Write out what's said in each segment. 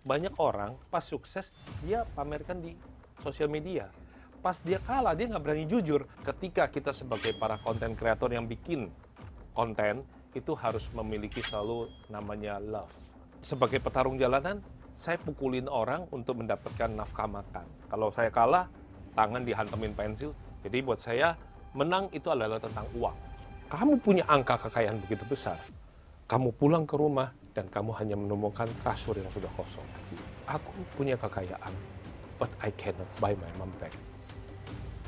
Banyak orang pas sukses dia pamerkan di sosial media. Pas dia kalah dia nggak berani jujur. Ketika kita sebagai para konten kreator yang bikin konten itu harus memiliki selalu namanya love. Sebagai petarung jalanan, saya pukulin orang untuk mendapatkan nafkah makan. Kalau saya kalah, tangan dihantemin pensil. Jadi buat saya, menang itu adalah tentang uang. Kamu punya angka kekayaan begitu besar, kamu pulang ke rumah dan kamu hanya menemukan kasur yang sudah kosong. Aku punya kekayaan, but I cannot buy my mom back.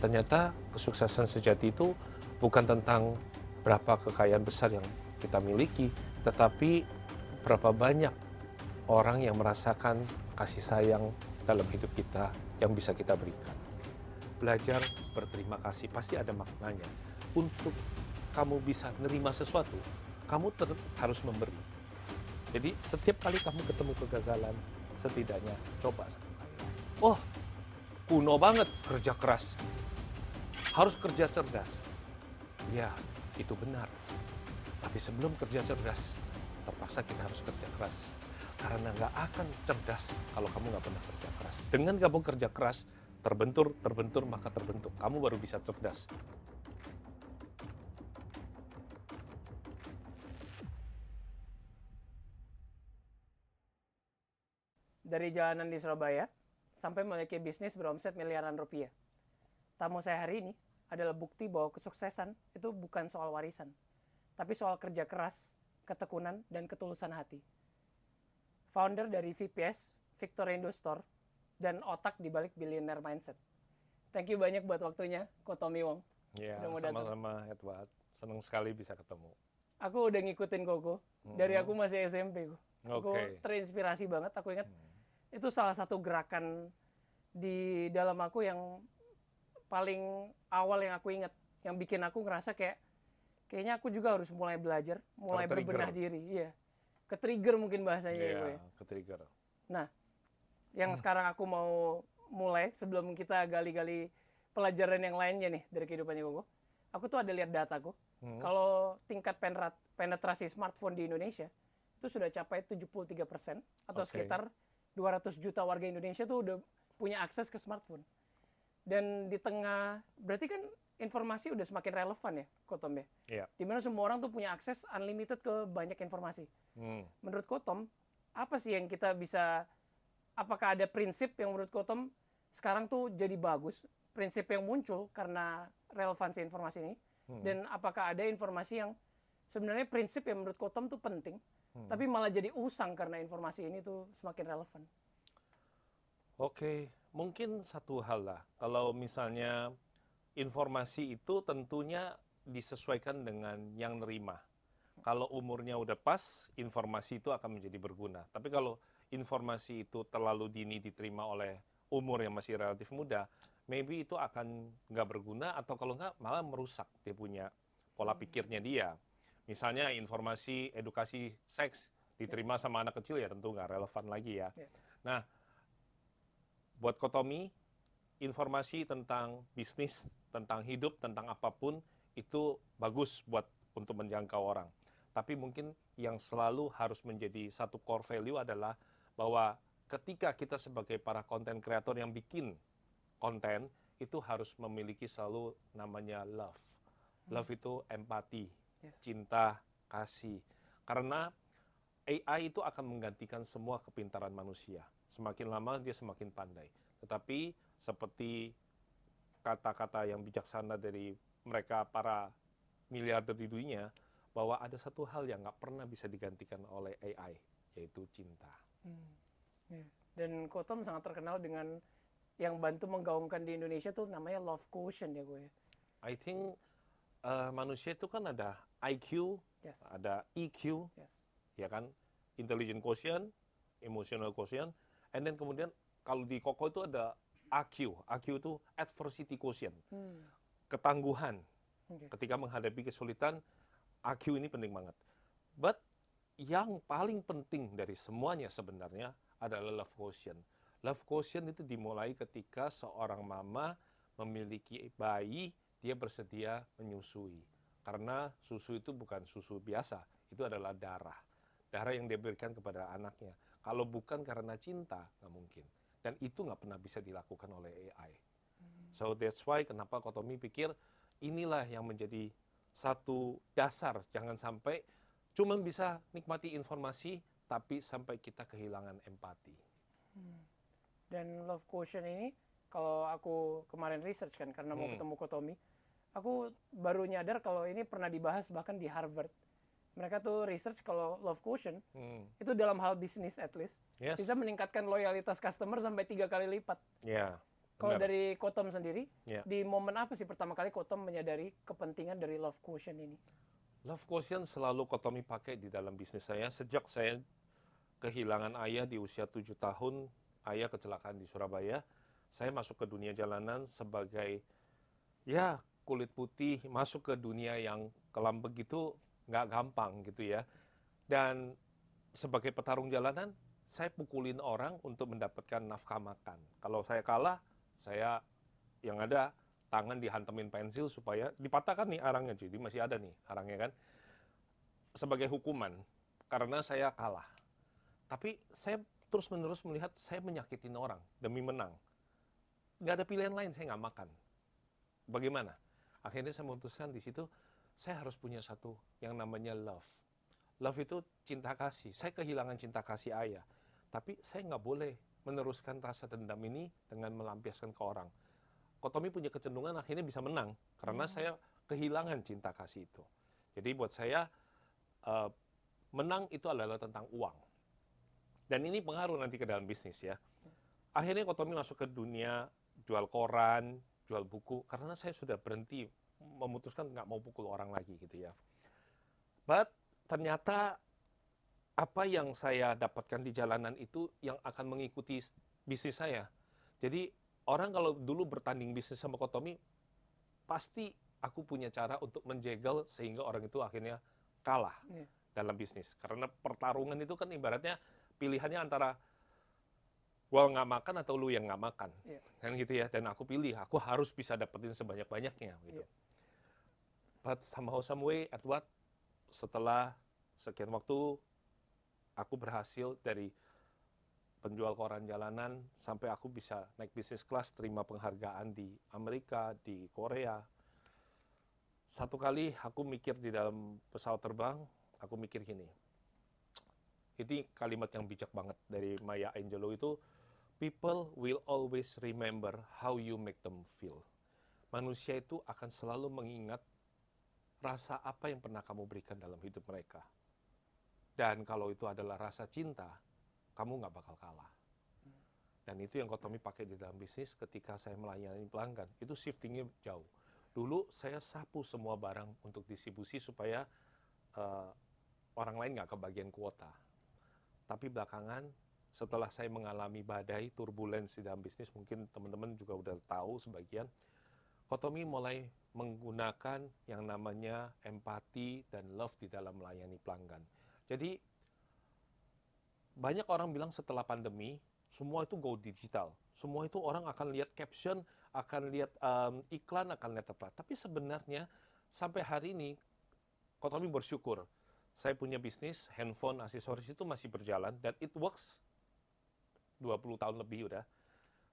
Ternyata kesuksesan sejati itu bukan tentang berapa kekayaan besar yang kita miliki, tetapi berapa banyak orang yang merasakan kasih sayang dalam hidup kita yang bisa kita berikan. Belajar berterima kasih pasti ada maknanya. Untuk kamu bisa nerima sesuatu, kamu harus memberi. Jadi setiap kali kamu ketemu kegagalan, setidaknya coba satu kali. Oh, kuno banget kerja keras. Harus kerja cerdas. Ya, itu benar. Tapi sebelum kerja cerdas, terpaksa kita harus kerja keras. Karena nggak akan cerdas kalau kamu nggak pernah kerja keras. Dengan kamu kerja keras, terbentur, maka terbentuk. Kamu baru bisa cerdas. Dari jalanan di Surabaya sampai memiliki bisnis beromset miliaran rupiah. Tamu saya hari ini adalah bukti bahwa kesuksesan itu bukan soal warisan, tapi soal kerja keras, ketekunan, dan ketulusan hati. Founder dari VPS, Victorindo Store, dan otak di balik Billionaire Mindset. Thank you banyak buat waktunya, Ko Tommy Wong. Ya, Udah mau datang. sama-sama Edward. Senang sekali bisa ketemu. Aku udah ngikutin Koko dari aku masih SMP. Aku Oke. terinspirasi banget. Aku ingat itu salah satu gerakan di dalam aku yang paling awal yang aku ingat, yang bikin aku ngerasa kayaknya aku juga harus mulai belajar, mulai berbenah diri. Iya, ke-trigger mungkin bahasanya ya gue. Iya, ke-trigger. Nah, yang sekarang aku mau mulai sebelum kita gali-gali pelajaran yang lainnya nih dari kehidupannya Koko. Aku tuh ada lihat dataku. Kalau tingkat penetrasi smartphone di Indonesia itu sudah capai 73% atau sekitar 200 juta warga Indonesia tuh udah punya akses ke smartphone. Dan di tengah, berarti kan informasi udah semakin relevan ya, Kotom ya? Iya. Dimana semua orang tuh punya akses unlimited ke banyak informasi. Menurut Kotom, apa sih yang kita bisa, apakah ada prinsip yang menurut Kotom sekarang tuh jadi bagus, prinsip yang muncul karena relevansi informasi ini, dan apakah ada informasi yang sebenarnya prinsip yang menurut Kotom tuh penting, tapi malah jadi usang karena informasi ini tuh semakin relevan. Oke, mungkin satu hal lah. Kalau misalnya informasi itu tentunya disesuaikan dengan yang nerima. Kalau umurnya udah pas, informasi itu akan menjadi berguna. Tapi kalau informasi itu terlalu dini diterima oleh umur yang masih relatif muda, maybe itu akan nggak berguna atau kalau nggak malah merusak dia punya pola pikirnya dia. Misalnya informasi edukasi seks diterima sama anak kecil ya tentu nggak relevan lagi ya. Nah, buat Kotomi, informasi tentang bisnis, tentang hidup, tentang apapun itu bagus untuk menjangkau orang. Tapi mungkin yang selalu harus menjadi satu core value adalah bahwa ketika kita sebagai para konten kreator yang bikin konten itu harus memiliki selalu namanya love. Love itu empati, cinta, kasih. Karena AI itu akan menggantikan semua kepintaran manusia. Semakin lama dia semakin pandai. Tetapi seperti kata-kata yang bijaksana dari mereka para miliarder di dunia, bahwa ada satu hal yang nggak pernah bisa digantikan oleh AI, yaitu cinta. Dan Kotom sangat terkenal dengan yang bantu menggaungkan di Indonesia tuh namanya love quotient ya gue. I think manusia itu kan ada IQ, ada EQ, ya kan, intelligent quotient, emotional quotient, and then kemudian kalau di Koko itu ada AQ. AQ itu adversity quotient, ketangguhan. Ketika menghadapi kesulitan, AQ ini penting banget. But yang paling penting dari semuanya sebenarnya adalah love quotient. Love quotient itu dimulai ketika seorang mama memiliki bayi, dia bersedia menyusui. Karena susu itu bukan susu biasa, itu adalah darah. Darah yang diberikan kepada anaknya. Kalau bukan karena cinta, nggak mungkin. Dan itu nggak pernah bisa dilakukan oleh AI. So that's why kenapa Kotomi pikir inilah yang menjadi satu dasar. Jangan sampai cuma bisa nikmati informasi, tapi sampai kita kehilangan empati. Dan love quotient ini, kalau aku kemarin research kan, karena mau ketemu Kotomi, aku baru nyadar kalau ini pernah dibahas bahkan di Harvard. Mereka tuh research kalau love quotient itu dalam hal bisnis at least Yes. bisa meningkatkan loyalitas customer sampai 3 kali lipat. Ya. Kalau benar. dari Kotom sendiri, Ya. di momen apa sih pertama kali Kotom menyadari kepentingan dari love quotient ini? Love quotient selalu Kotomi pakai di dalam bisnis saya. Sejak saya kehilangan ayah di usia 7 tahun, ayah kecelakaan di Surabaya, saya masuk ke dunia jalanan sebagai ya kulit putih, masuk ke dunia yang kelam begitu nggak gampang gitu ya. Dan sebagai petarung jalanan, saya pukulin orang untuk mendapatkan nafkah makan. Kalau saya kalah, saya yang ada tangan dihantemin pensil supaya dipatahkan nih arangnya, jadi masih ada nih arangnya kan. Sebagai hukuman, karena saya kalah. Tapi saya terus-menerus melihat saya menyakitin orang demi menang. Nggak ada pilihan lain, saya nggak makan. Bagaimana? Akhirnya saya memutuskan di situ, saya harus punya satu yang namanya love. Love itu cinta kasih. Saya kehilangan cinta kasih ayah. Tapi saya nggak boleh meneruskan rasa dendam ini dengan melampiaskan ke orang. Kotomi punya kecenderungan akhirnya bisa menang. Karena saya kehilangan cinta kasih itu. Jadi buat saya, menang itu adalah tentang uang. Dan ini pengaruh nanti ke dalam bisnis ya. Akhirnya Kotomi masuk ke dunia jual koran, jual buku. Karena saya sudah berhenti, memutuskan nggak mau pukul orang lagi gitu ya. But ternyata apa yang saya dapatkan di jalanan itu yang akan mengikuti bisnis saya. Jadi orang kalau dulu bertanding bisnis sama Kotomi, pasti aku punya cara untuk menjegal sehingga orang itu akhirnya kalah dalam bisnis. Karena pertarungan itu kan ibaratnya pilihannya antara gua nggak makan atau lu yang nggak makan. Kan gitu ya. Dan aku pilih, aku harus bisa dapetin sebanyak-banyaknya gitu. But somehow, some way, at what? Setelah sekian waktu, aku berhasil dari penjual koran jalanan sampai aku bisa naik bisnis kelas, terima penghargaan di Amerika, di Korea. Satu kali aku mikir di dalam pesawat terbang, aku mikir gini. Ini kalimat yang bijak banget dari Maya Angelou itu, people will always remember how you make them feel. Manusia itu akan selalu mengingat rasa apa yang pernah kamu berikan dalam hidup mereka. Dan kalau itu adalah rasa cinta, kamu nggak bakal kalah. Dan itu yang Kotomi pakai di dalam bisnis ketika saya melayani pelanggan. Itu shiftingnya jauh. Dulu saya sapu semua barang untuk distribusi supaya orang lain nggak kebagian kuota. Tapi belakangan, setelah saya mengalami badai, turbulence di dalam bisnis, mungkin teman-teman juga udah tahu sebagian, Kotomi mulai menggunakan yang namanya empati dan love di dalam melayani pelanggan. Jadi, banyak orang bilang setelah pandemi, semua itu go digital. Semua itu orang akan lihat caption, akan lihat iklan, akan lihat apa. Tapi sebenarnya, sampai hari ini, Kotomi bersyukur. Saya punya bisnis, handphone, aksesoris itu masih berjalan, dan it works 20 tahun lebih udah.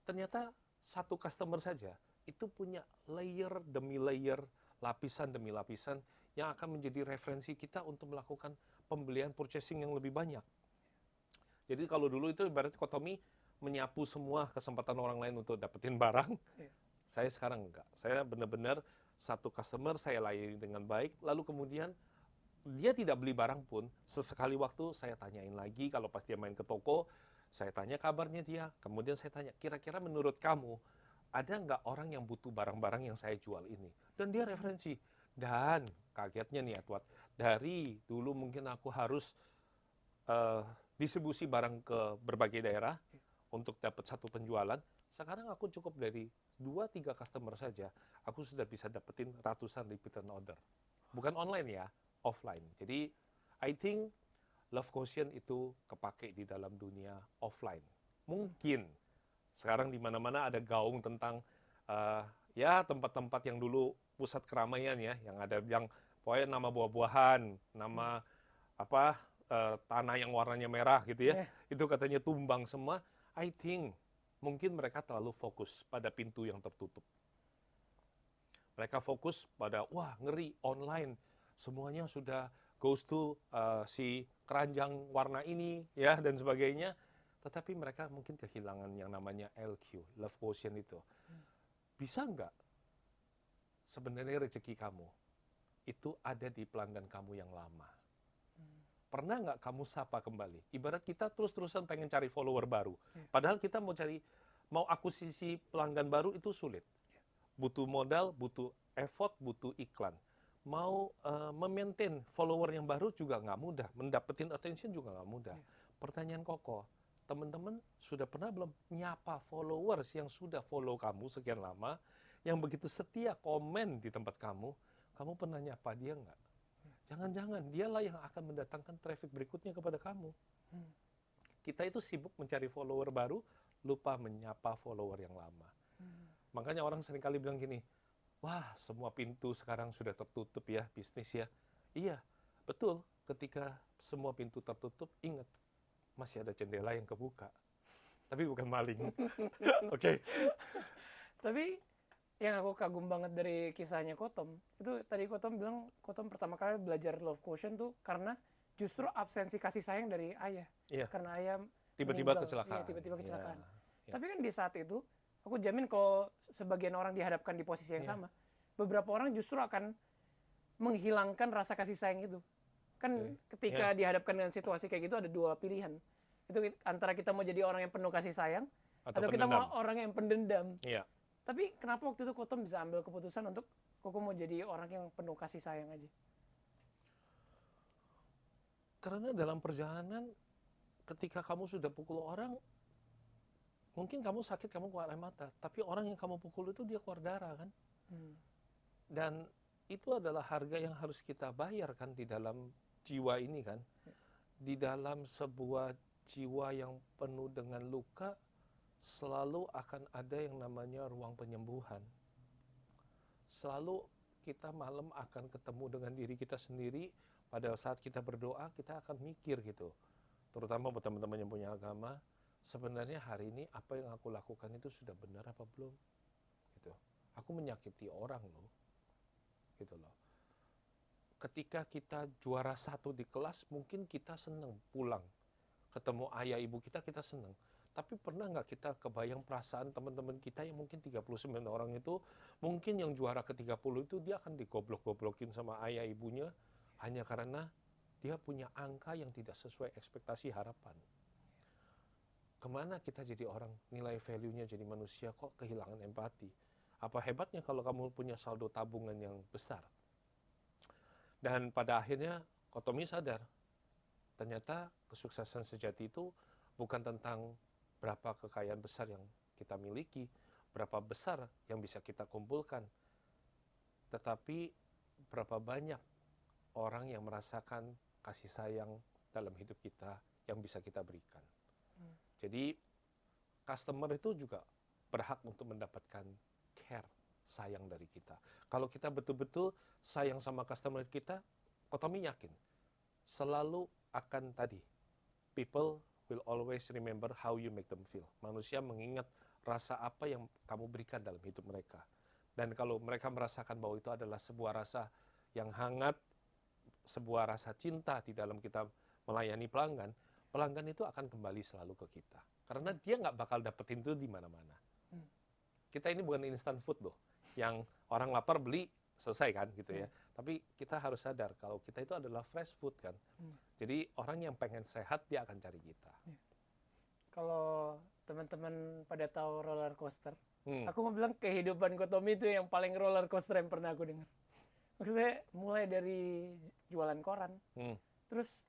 Ternyata satu customer saja, itu punya layer demi layer, lapisan demi lapisan, yang akan menjadi referensi kita untuk melakukan pembelian purchasing yang lebih banyak. Jadi kalau dulu itu ibaratnya Kotomi menyapu semua kesempatan orang lain untuk dapetin barang, saya sekarang enggak. Saya benar-benar satu customer saya layani dengan baik, lalu kemudian dia tidak beli barang pun, sesekali waktu saya tanyain lagi, kalau pas dia main ke toko, saya tanya kabarnya dia, kemudian saya tanya, kira-kira menurut kamu, ada nggak orang yang butuh barang-barang yang saya jual ini? Dan dia referensi. Dan kagetnya nih Edward, dari dulu mungkin aku harus distribusi barang ke berbagai daerah untuk dapat satu penjualan, sekarang aku cukup dari 2-3 customer saja, aku sudah bisa dapetin ratusan repeat order. Bukan online ya, offline. Jadi, I think love quotient itu kepake di dalam dunia offline. Mungkin sekarang di mana-mana ada gaung tentang ya tempat-tempat yang dulu pusat keramaian ya, yang ada yang pokoknya nama buah-buahan, nama apa tanah yang warnanya merah gitu ya, Yeah. itu katanya tumbang semua. I think mungkin mereka terlalu fokus pada pintu yang tertutup. Mereka fokus pada, wah ngeri, online, semuanya sudah goes to si keranjang warna ini, ya, dan sebagainya. Tetapi mereka mungkin kehilangan yang namanya LQ, love quotient itu. Bisa nggak sebenarnya rezeki kamu itu ada di pelanggan kamu yang lama? Pernah nggak kamu sapa kembali? Ibarat kita terus-terusan pengen cari follower baru. Padahal kita mau akuisisi pelanggan baru itu sulit. Butuh modal, butuh effort, butuh iklan. Mau memaintain follower yang baru juga nggak mudah. Mendapetin attention juga nggak mudah. Pertanyaan Koko, teman-teman sudah pernah belum nyapa followers yang sudah follow kamu sekian lama, yang begitu setia komen di tempat kamu pernah nyapa dia nggak? Jangan-jangan dialah yang akan mendatangkan traffic berikutnya kepada kamu. Kita itu sibuk mencari follower baru, lupa menyapa follower yang lama. Makanya orang seringkali bilang gini, wah semua pintu sekarang sudah tertutup ya, bisnis ya. Iya, betul. Ketika semua pintu tertutup, ingat, masih ada jendela yang kebuka. Tapi bukan maling. Oke. Tapi yang aku kagum banget dari kisahnya Kotom, itu tadi Kotom bilang Kotom pertama kali belajar love quotient tuh karena justru absensi kasih sayang dari ayah. Iya. Karena ayah Tiba-tiba meninggal. kecelakaan. Iya, tiba-tiba kecelakaan. Iya. Tapi kan di saat itu, aku jamin kalau sebagian orang dihadapkan di posisi yang sama, beberapa orang justru akan menghilangkan rasa kasih sayang itu. Kan ketika dihadapkan dengan situasi kayak gitu ada dua pilihan. Itu antara kita mau jadi orang yang penuh kasih sayang, atau kita mau orang yang pendendam. Iya. Tapi kenapa waktu itu Kotom bisa ambil keputusan untuk Koko mau jadi orang yang penuh kasih sayang aja? Karena dalam perjalanan, ketika kamu sudah pukul orang, mungkin kamu sakit, kamu keluar air mata. Tapi orang yang kamu pukul itu dia keluar darah kan. Dan itu adalah harga yang harus kita bayar kan di dalam jiwa ini kan. Di dalam sebuah jiwa yang penuh dengan luka, selalu akan ada yang namanya ruang penyembuhan. Selalu kita malam akan ketemu dengan diri kita sendiri. Pada saat kita berdoa, kita akan mikir gitu. Terutama buat teman-teman yang punya agama, sebenarnya hari ini apa yang aku lakukan itu sudah benar apa belum? Gitu. Aku menyakiti orang loh. Gitu loh. Ketika kita juara 1 di kelas, mungkin kita senang pulang. Ketemu ayah ibu kita senang. Tapi pernah nggak kita kebayang perasaan teman-teman kita yang mungkin 39 orang itu, mungkin yang juara ke-30 itu dia akan digoblok-goblokin sama ayah ibunya, hanya karena dia punya angka yang tidak sesuai ekspektasi harapan. Kemana kita jadi orang, nilai value-nya jadi manusia kok kehilangan empati? Apa hebatnya kalau kamu punya saldo tabungan yang besar? Dan pada akhirnya Kotomi sadar, ternyata kesuksesan sejati itu bukan tentang berapa kekayaan besar yang kita miliki, berapa besar yang bisa kita kumpulkan, tetapi berapa banyak orang yang merasakan kasih sayang dalam hidup kita yang bisa kita berikan. Jadi customer itu juga berhak untuk mendapatkan care, sayang dari kita. Kalau kita betul-betul sayang sama customer kita, Kotomi yakin selalu akan tadi, people will always remember how you make them feel. Manusia mengingat rasa apa yang kamu berikan dalam hidup mereka. Dan kalau mereka merasakan bahwa itu adalah sebuah rasa yang hangat, sebuah rasa cinta di dalam kita melayani pelanggan, pelanggan itu akan kembali selalu ke kita. Karena dia nggak bakal dapetin itu di mana-mana. Kita ini bukan instant food loh, yang orang lapar beli, selesai kan gitu ya. Tapi kita harus sadar kalau kita itu adalah fresh food kan. Jadi orang yang pengen sehat dia akan cari kita. Kalau teman-teman pada tahu roller coaster, aku mau bilang kehidupan Kotomi itu yang paling roller coaster yang pernah aku dengar. Maksudnya mulai dari jualan koran, terus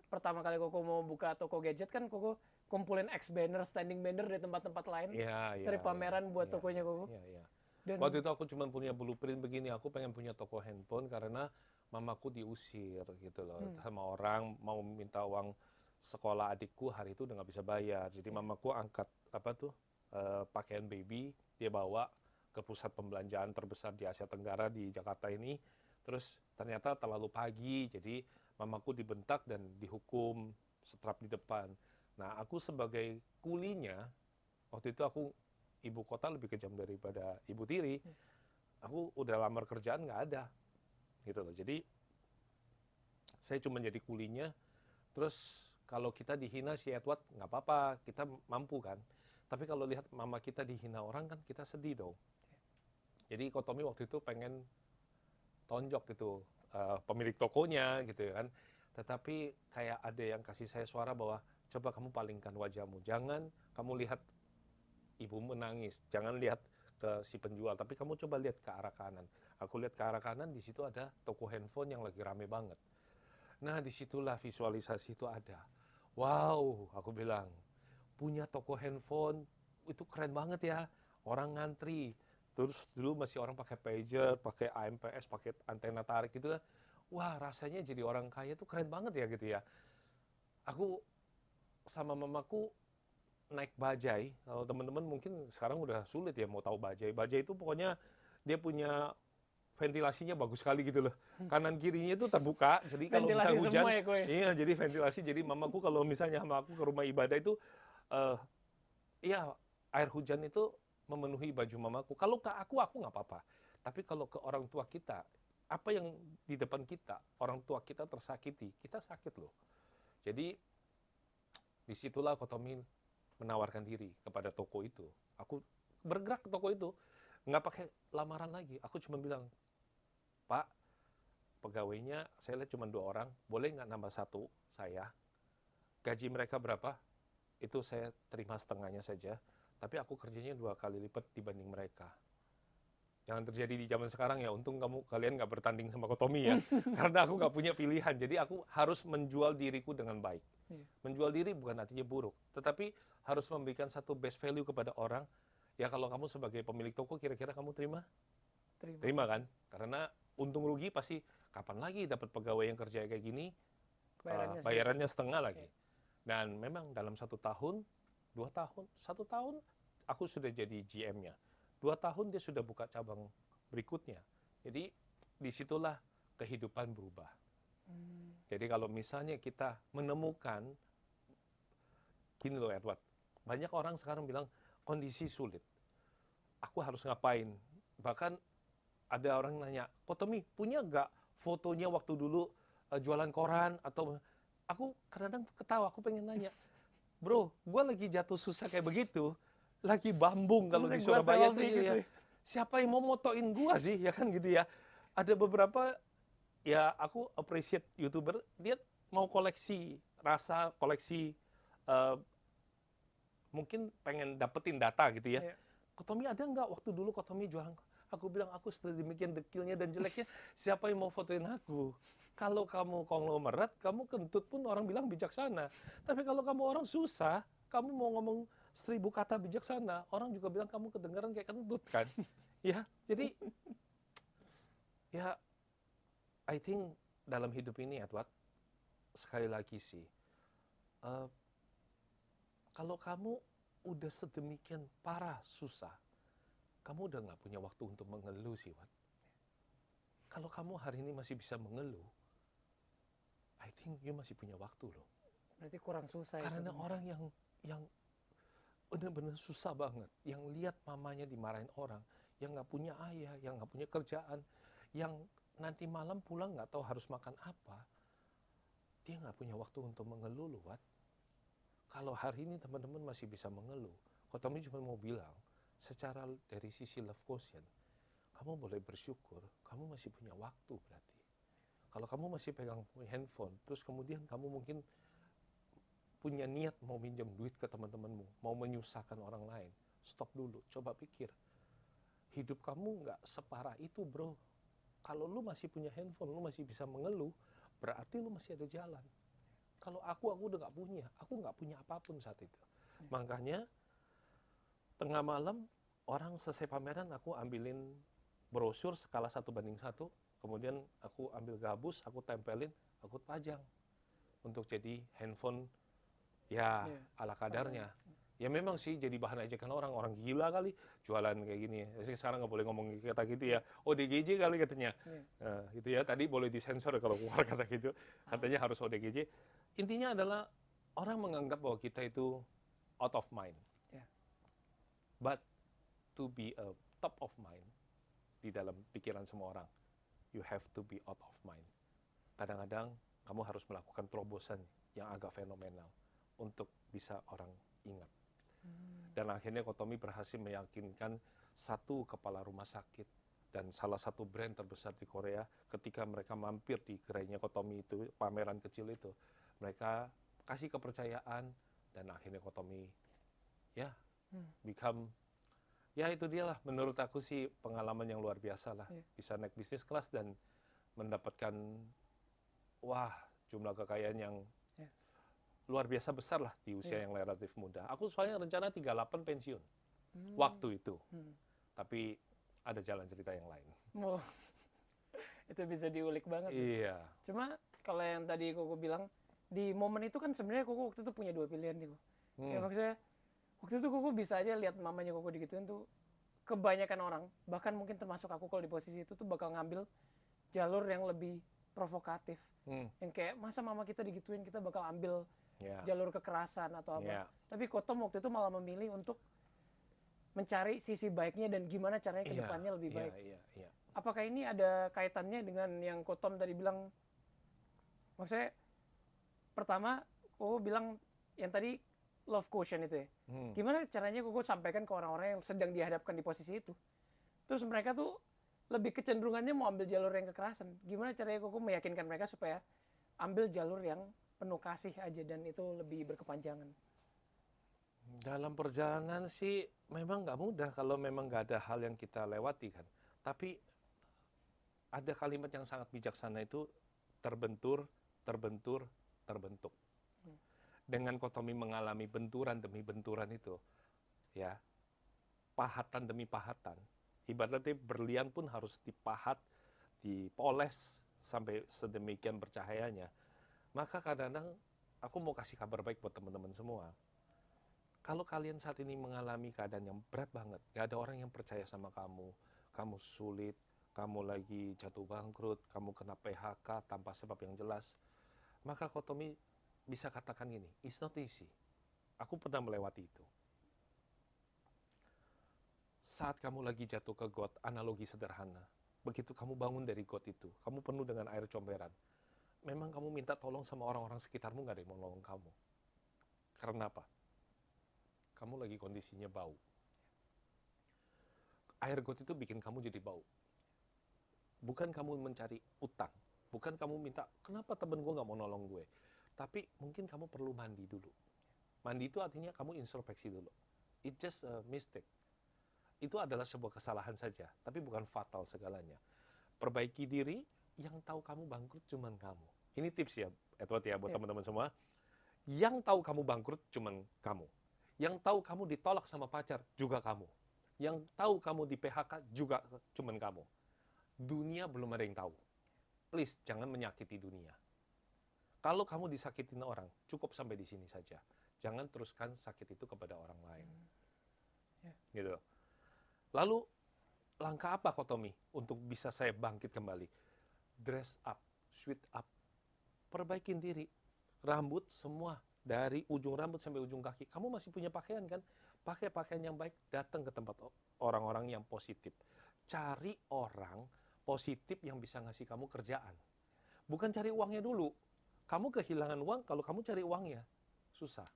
pertama kali Koko mau buka toko gadget kan Koko kumpulin X banner, standing banner dari tempat-tempat lain, dari pameran buat tokonya Koko. Dan waktu itu aku cuma punya blueprint begini, aku pengen punya toko handphone karena mamaku diusir gitu loh, sama orang mau minta uang sekolah adikku hari itu udah nggak bisa bayar, jadi mamaku angkat pakaian baby, dia bawa ke pusat pembelanjaan terbesar di Asia Tenggara di Jakarta ini, terus ternyata terlalu pagi, jadi mamaku dibentak dan dihukum setrap di depan. Nah, aku sebagai kulinya, waktu itu aku ibu kota lebih kejam daripada ibu tiri. Aku udah lamar kerjaan nggak ada, gitu loh. Jadi saya cuma jadi kulinya. Terus kalau kita dihina si Edward nggak apa-apa, kita mampu kan. Tapi kalau lihat mama kita dihina orang kan kita sedih dong. Jadi Kotomi waktu itu pengen tonjok gitu pemilik tokonya gitu kan. Tetapi kayak ada yang kasih saya suara bahwa coba kamu palingkan wajahmu. Jangan kamu lihat ibu menangis. Jangan lihat ke si penjual, tapi kamu coba lihat ke arah kanan. Aku lihat ke arah kanan, di situ ada toko handphone yang lagi rame banget. Nah, disitulah visualisasi itu ada. Wow, aku bilang, punya toko handphone, itu keren banget ya. Orang ngantri. Terus dulu masih orang pakai pager, pakai AMPS, pakai antena tarik gitu kan. Wah, rasanya jadi orang kaya itu keren banget ya gitu ya. Aku sama mamaku naik bajai. Kalau teman-teman mungkin sekarang udah sulit ya mau tahu bajai. Bajai itu pokoknya dia punya ventilasinya bagus sekali gitu loh. Kanan kirinya itu terbuka, jadi kalau misalnya Ventilasi hujan, semua ya, Koy? iya jadi ventilasi. Jadi mamaku kalau misalnya sama aku ke rumah ibadah itu, eh iya air hujan itu memenuhi baju mamaku. Kalau ke aku nggak apa-apa. Tapi kalau ke orang tua kita, apa yang di depan kita, orang tua kita tersakiti, kita sakit loh. Jadi disitulah Kotomi menawarkan diri kepada toko itu. Aku bergerak ke toko itu, nggak pakai lamaran lagi. Aku cuma bilang, Pak, pegawainya saya lihat cuma 2 orang, boleh nggak nambah 1 saya? Gaji mereka berapa? Itu saya terima setengahnya saja, tapi aku kerjanya 2 kali lipat dibanding mereka. Jangan terjadi di zaman sekarang ya, untung kalian nggak bertanding sama Kotomi ya, karena aku nggak punya pilihan, jadi aku harus menjual diriku dengan baik. Menjual diri bukan artinya buruk, tetapi harus memberikan satu best value kepada orang. Ya kalau kamu sebagai pemilik toko, kira-kira kamu terima? Terima kan? Karena untung rugi pasti kapan lagi dapat pegawai yang kerja kayak gini, bayarannya setengah lagi. Dan memang dalam 1 tahun, 2 tahun, 1 tahun aku sudah jadi GM-nya. 2 tahun dia sudah buka cabang berikutnya. Jadi disitulah kehidupan berubah. Jadi kalau misalnya kita menemukan, gini loh Edward, banyak orang sekarang bilang kondisi sulit. Aku harus ngapain? Bahkan ada orang nanya, Kotomi punya nggak fotonya waktu dulu jualan koran? Atau aku kadang-kadang ketawa, aku pengen nanya, bro, gue lagi jatuh susah kayak begitu, lagi bambung kalau di Surabaya tuh ya. Siapa yang mau motoin gue sih, ya kan gitu ya. Ada beberapa, ya aku appreciate YouTuber, dia mau koleksi rasa, koleksi mungkin pengen dapetin data gitu ya. Kotomi ada nggak waktu dulu Kotomi jualan? Aku bilang, aku sudah demikian dekilnya dan jeleknya, siapa yang mau fotoin aku? Kalau kamu konglomerat, kamu kentut pun orang bilang bijaksana. Tapi kalau kamu orang susah, kamu mau ngomong 1000 kata bijaksana, orang juga bilang kamu kedengaran kayak kentut kan? Ya, jadi ya I think dalam hidup ini Edward, sekali lagi sih, kalau kamu udah sedemikian parah susah, kamu udah nggak punya waktu untuk mengeluh sih, Wat. Kalau kamu hari ini masih bisa mengeluh, I think you masih punya waktu loh. Berarti kurang susah ya. Karena orang yang benar-benar susah banget, yang lihat mamanya dimarahin orang, yang nggak punya ayah, yang nggak punya kerjaan, yang nanti malam pulang nggak tahu harus makan apa, dia nggak punya waktu untuk mengeluh loh, Wat. Kalau hari ini teman-teman masih bisa mengeluh, Kotomi cuma mau bilang, secara dari sisi love quotient, kamu boleh bersyukur, kamu masih punya waktu berarti. Kalau kamu masih pegang handphone, terus kemudian kamu mungkin punya niat mau minjem duit ke teman-temanmu, mau menyusahkan orang lain, stop dulu, coba pikir. Hidup kamu nggak separah itu, bro. Kalau lu masih punya handphone, lu masih bisa mengeluh, berarti lu masih ada jalan. Kalau aku udah nggak punya apapun saat itu. Makanya tengah malam orang selesai pameran, aku ambilin brosur skala 1:1, kemudian aku ambil gabus, aku tempelin, aku pajang untuk jadi handphone ya ala kadarnya. Ya memang sih jadi bahan ejekan orang gila kali jualan kayak gini. Sekarang nggak boleh ngomong kata gitu ya. ODGJ kali katanya. Nah, itu ya tadi boleh disensor kalau keluar kata gitu. Katanya harus ODGJ. Intinya adalah orang menganggap bahwa kita itu out of mind. But to be a top of mind di dalam pikiran semua orang, you have to be out of mind. Kadang-kadang kamu harus melakukan terobosan yang agak fenomenal untuk bisa orang ingat. Dan akhirnya Kotomi berhasil meyakinkan satu kepala rumah sakit dan salah satu brand terbesar di Korea ketika mereka mampir di gerainya Kotomi itu, pameran kecil itu, mereka kasih kepercayaan dan akhirnya Kotomi ya become ya itu dia lah, menurut aku sih pengalaman yang luar biasa lah. Bisa naik bisnis kelas dan mendapatkan jumlah kekayaan yang luar biasa besar lah di usia yang relatif muda. Aku soalnya rencana 38 pensiun waktu itu. Tapi ada jalan cerita yang lain. Oh, itu bisa diulik banget. Iya. Cuma kalau yang tadi Koko bilang, di momen itu kan sebenarnya Koko waktu itu punya dua pilihan nih. Ya, maksudnya waktu itu Koko bisa aja lihat mamanya Koko digituin tuh, kebanyakan orang, bahkan mungkin termasuk aku kalau di posisi itu tuh bakal ngambil jalur yang lebih provokatif. Yang kayak masa mama kita digituin, kita bakal ambil jalur kekerasan atau apa. Tapi Kotom waktu itu malah memilih untuk mencari sisi baiknya dan gimana caranya ke depannya lebih baik. Apakah ini ada kaitannya dengan yang Kotom tadi bilang? Maksudnya pertama Koko bilang yang tadi love quotient itu ya. Gimana caranya Koko sampaikan ke orang-orang yang sedang dihadapkan di posisi itu? Terus mereka tuh lebih kecenderungannya mau ambil jalur yang kekerasan. Gimana caranya Koko meyakinkan mereka supaya ambil jalur yang penuh kasih aja dan itu lebih berkepanjangan? Dalam perjalanan sih memang nggak mudah kalau memang nggak ada hal yang kita lewati kan. Tapi ada kalimat yang sangat bijaksana itu terbentur, terbentuk. Dengan Kotomi mengalami benturan demi benturan itu, ya, pahatan demi pahatan. Ibaratnya berlian pun harus dipahat, dipoles sampai sedemikian bercahayanya. Maka kadang-kadang aku mau kasih kabar baik buat teman-teman semua. Kalau kalian saat ini mengalami keadaan yang berat banget, gak ada orang yang percaya sama kamu, kamu sulit, kamu lagi jatuh bangkrut, kamu kena PHK tanpa sebab yang jelas, maka Kotomi bisa katakan gini, it's not easy. Aku pernah melewati itu. Saat kamu lagi jatuh ke got, analogi sederhana. Begitu kamu bangun dari got itu, kamu penuh dengan air comberan. Memang kamu minta tolong sama orang-orang sekitarmu, gak ada yang mau nolong kamu. Karena apa? Kamu lagi kondisinya bau. Air got itu bikin kamu jadi bau. Bukan kamu mencari utang. Bukan kamu minta, kenapa temen gue gak mau nolong gue? Tapi mungkin kamu perlu mandi dulu. Mandi itu artinya kamu introspeksi dulu. It's just a mistake. Itu adalah sebuah kesalahan saja, tapi bukan fatal segalanya. Perbaiki diri, yang tahu kamu bangkrut cuman kamu. Ini tips ya, Edward ya, buat teman-teman semua. Yang tahu kamu bangkrut cuman kamu. Yang tahu kamu ditolak sama pacar juga kamu. Yang tahu kamu di PHK juga cuman kamu. Dunia belum ada yang tahu. Please, jangan menyakiti dunia. Kalau kamu disakitin orang, cukup sampai di sini saja. Jangan teruskan sakit itu kepada orang lain. Gitu. Lalu, langkah apa Kotomi untuk bisa saya bangkit kembali? Dress up, sweet up, perbaikin diri. Rambut semua, dari ujung rambut sampai ujung kaki. Kamu masih punya pakaian kan? Pakai pakaian yang baik, datang ke tempat orang-orang yang positif. Cari orang positif yang bisa ngasih kamu kerjaan. Bukan cari uangnya dulu. Kamu kehilangan uang kalau kamu cari uangnya. Susah.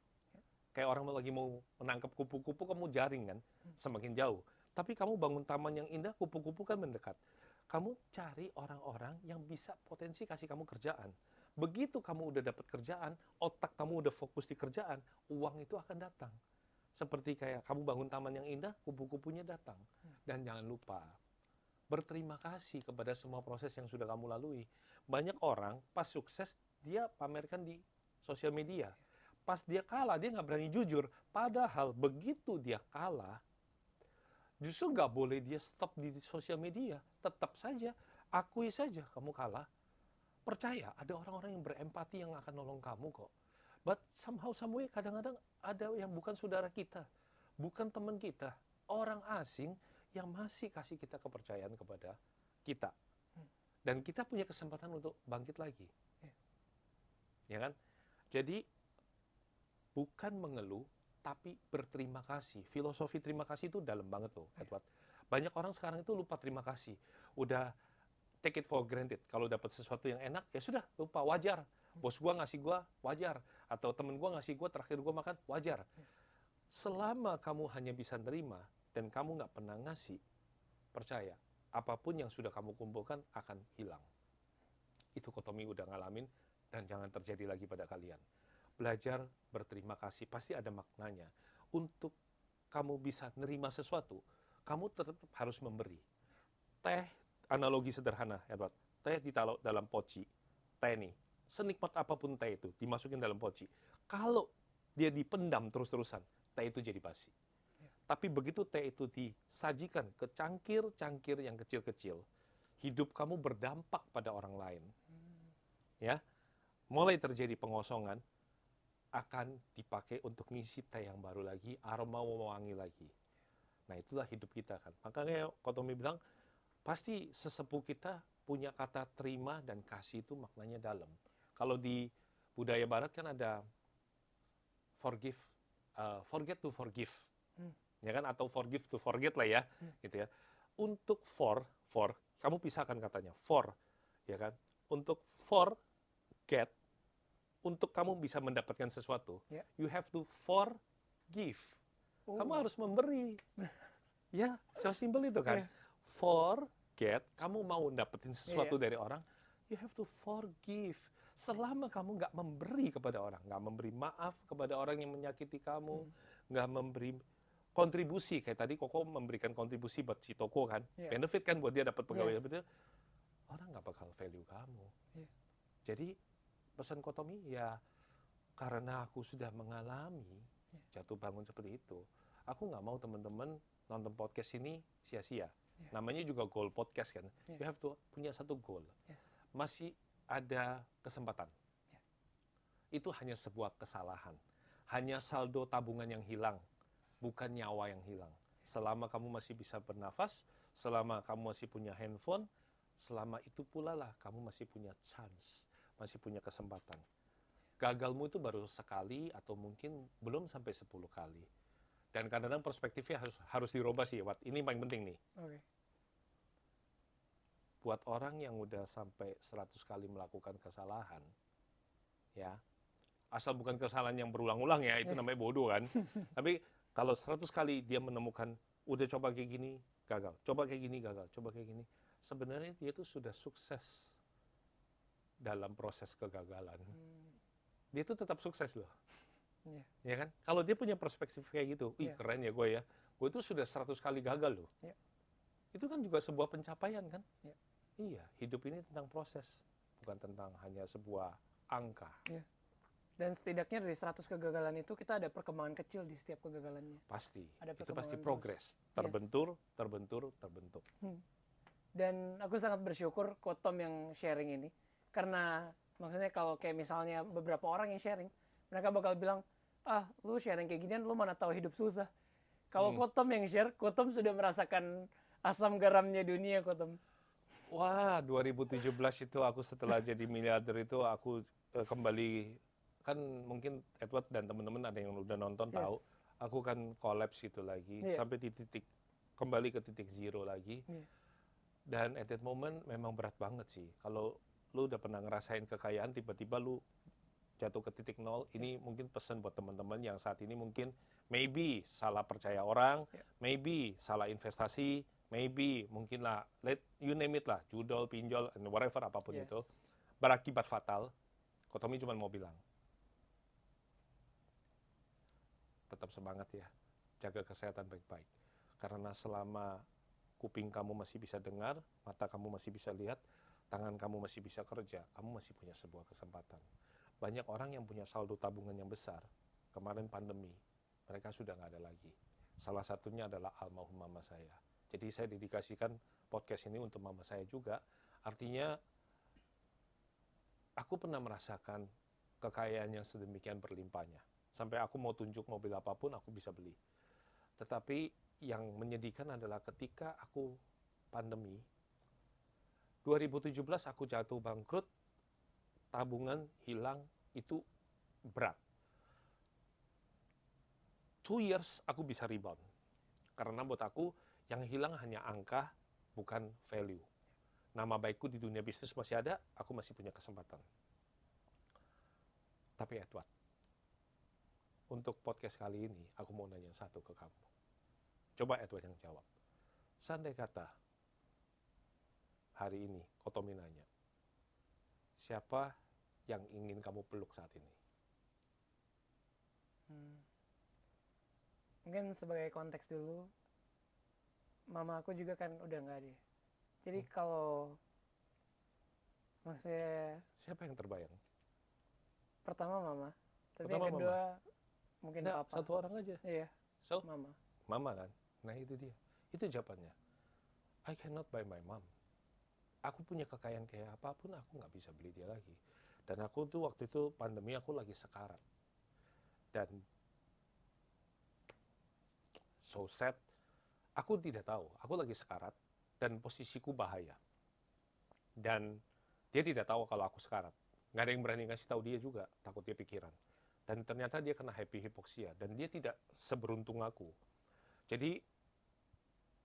Kayak orang lagi mau menangkap kupu-kupu, kamu jaring kan? Semakin jauh. Tapi kamu bangun taman yang indah, kupu-kupu kan mendekat. Kamu cari orang-orang yang bisa potensi kasih kamu kerjaan. Begitu kamu udah dapat kerjaan, otak kamu udah fokus di kerjaan, uang itu akan datang. Seperti kayak kamu bangun taman yang indah, kupu-kupunya datang. Dan jangan lupa, berterima kasih kepada semua proses yang sudah kamu lalui. Banyak orang pas sukses, dia pamerkan di sosial media. Pas dia kalah, dia nggak berani jujur. Padahal begitu dia kalah, justru nggak boleh dia stop di sosial media. Tetap saja, akui saja kamu kalah. Percaya, ada orang-orang yang berempati yang akan nolong kamu kok. But somehow, some way, kadang-kadang ada yang bukan saudara kita, bukan teman kita, orang asing yang masih kasih kita kepercayaan kepada kita. Dan kita punya kesempatan untuk bangkit lagi. Ya kan? Jadi, bukan mengeluh, tapi berterima kasih. Filosofi terima kasih itu dalam banget loh, Edward. Banyak orang sekarang itu lupa terima kasih. Udah take it for granted. Kalau dapat sesuatu yang enak, ya sudah, lupa, wajar. Bos gua ngasih gua, wajar. Atau temen gua ngasih gua, terakhir gua makan, wajar. Selama kamu hanya bisa nerima, dan kamu nggak pernah ngasih, percaya, apapun yang sudah kamu kumpulkan akan hilang. Itu Kotomi udah ngalamin, dan jangan terjadi lagi pada kalian. Belajar berterima kasih, pasti ada maknanya. Untuk kamu bisa nerima sesuatu, kamu tetap harus memberi. Teh, analogi sederhana, Edward. Teh ditaruh dalam poci, teh nih. Senikmat apapun teh itu, dimasukin dalam poci. Kalau dia dipendam terus-terusan, teh itu jadi basi. Tapi begitu teh itu disajikan ke cangkir-cangkir yang kecil-kecil, hidup kamu berdampak pada orang lain. Ya, mulai terjadi pengosongan, akan dipakai untuk ngisi teh yang baru lagi, aroma wangi lagi. Nah, itulah hidup kita kan. Makanya Kotomi bilang, pasti sesepuh kita punya kata terima dan kasih itu maknanya dalam. Kalau di budaya barat kan ada forgive, forget to forgive. Ya kan, atau forgive to forget lah ya, gitu ya. Untuk for, kamu pisahkan katanya, for, ya kan. Untuk forget, untuk kamu bisa mendapatkan sesuatu, you have to forgive. Kamu harus memberi. Ya, so simple itu kan. Forget, kamu mau dapetin sesuatu dari orang, you have to forgive. Selama kamu nggak memberi kepada orang, nggak memberi maaf kepada orang yang menyakiti kamu, nggak memberi kontribusi, kayak tadi Koko memberikan kontribusi buat si toko kan, benefit kan buat dia dapat pegawai, betul, orang nggak bakal value kamu. Jadi pesan Kotomi ya, karena aku sudah mengalami jatuh bangun seperti itu, aku nggak mau teman-teman nonton podcast ini sia-sia. Namanya juga goal podcast kan. You have to punya satu goal. Masih ada kesempatan. Itu hanya sebuah kesalahan. Hanya saldo tabungan yang hilang, bukan nyawa yang hilang. Selama kamu masih bisa bernafas, selama kamu masih punya handphone, selama itu pula lah kamu masih punya chance, masih punya kesempatan. Gagalmu itu baru sekali atau mungkin belum sampai 10 kali. Dan kadang-kadang perspektifnya harus dirubah sih, Wat. Ini paling penting nih. Buat orang yang udah sampai 100 kali melakukan kesalahan, ya, asal bukan kesalahan yang berulang-ulang ya, itu namanya bodoh kan. Tapi kalau 100 kali dia menemukan, udah coba kayak gini, gagal. Coba kayak gini, gagal. Coba kayak gini. Sebenarnya dia tuh sudah sukses dalam proses kegagalan. Dia tuh tetap sukses loh. Ya kan? Kalau dia punya perspektif kayak gitu, keren ya gue ya. Gue itu sudah 100 kali gagal loh. Itu kan juga sebuah pencapaian kan? Iya, hidup ini tentang proses, bukan tentang hanya sebuah angka. Dan setidaknya dari 100 kegagalan itu kita ada perkembangan kecil di setiap kegagalannya. Pasti. Ada itu pasti perkembangan progres. Terbentur. Dan aku sangat bersyukur Kotom yang sharing ini. Karena maksudnya kalau kayak misalnya beberapa orang yang sharing, mereka bakal bilang, lu sharing kayak ginian, lu mana tahu hidup susah. Kalau Kotom yang share, Kotom sudah merasakan asam garamnya dunia, Kotom. Wah, 2017 itu aku setelah jadi miliarder itu aku kembali, kan mungkin Edward dan teman-teman ada yang udah nonton tahu, aku kan collapse itu lagi, sampai kembali ke titik zero lagi. Dan at that moment memang berat banget sih. Kalau lu udah pernah ngerasain kekayaan, tiba-tiba lu jatuh ke titik nol, ini mungkin pesan buat teman-teman yang saat ini mungkin maybe salah percaya orang, maybe salah investasi, maybe mungkin lah, you name it lah, judol, pinjol, and whatever, apapun itu, berakibat fatal. Kotomi cuma mau bilang, tetap semangat ya, jaga kesehatan baik-baik. Karena selama kuping kamu masih bisa dengar, mata kamu masih bisa lihat, tangan kamu masih bisa kerja, kamu masih punya sebuah kesempatan. Banyak orang yang punya saldo tabungan yang besar, kemarin pandemi, mereka sudah nggak ada lagi. Salah satunya adalah almarhum mama saya. Jadi saya dedikasikan podcast ini untuk mama saya juga. Artinya, aku pernah merasakan kekayaan yang sedemikian berlimpahnya. Sampai aku mau tunjuk mobil apapun, aku bisa beli. Tetapi yang menyedihkan adalah ketika aku pandemi, 2017 aku jatuh bangkrut, tabungan hilang, itu berat. 2 years aku bisa rebound. Karena buat aku, yang hilang hanya angka, bukan value. Nama baikku di dunia bisnis masih ada, aku masih punya kesempatan. Tapi Edward, untuk podcast kali ini, aku mau nanya satu ke kamu. Coba Edward yang jawab. Seandai kata, hari ini, Kotomi nanya, siapa yang ingin kamu peluk saat ini? Mungkin sebagai konteks dulu, mama aku juga kan udah nggak ada. Jadi kalau maksudnya Siapa yang terbayang? pertama mama, tapi Pertama yang kedua mungkin Nggak, papa. satu orang aja. Iya, So, mama. mama kan? Nah itu dia. Itu jawabannya. I cannot buy my mom. Aku punya kekayaan kayak apapun, aku nggak bisa beli dia lagi. Dan aku tuh waktu itu pandemi aku lagi sekarat. Dan so sad, aku tidak tahu. Aku lagi sekarat dan posisiku bahaya. Dan dia tidak tahu kalau aku sekarat. Nggak ada yang berani ngasih tahu dia juga, takut dia pikiran. Dan ternyata dia kena happy hypoxia dan dia tidak seberuntung aku. Jadi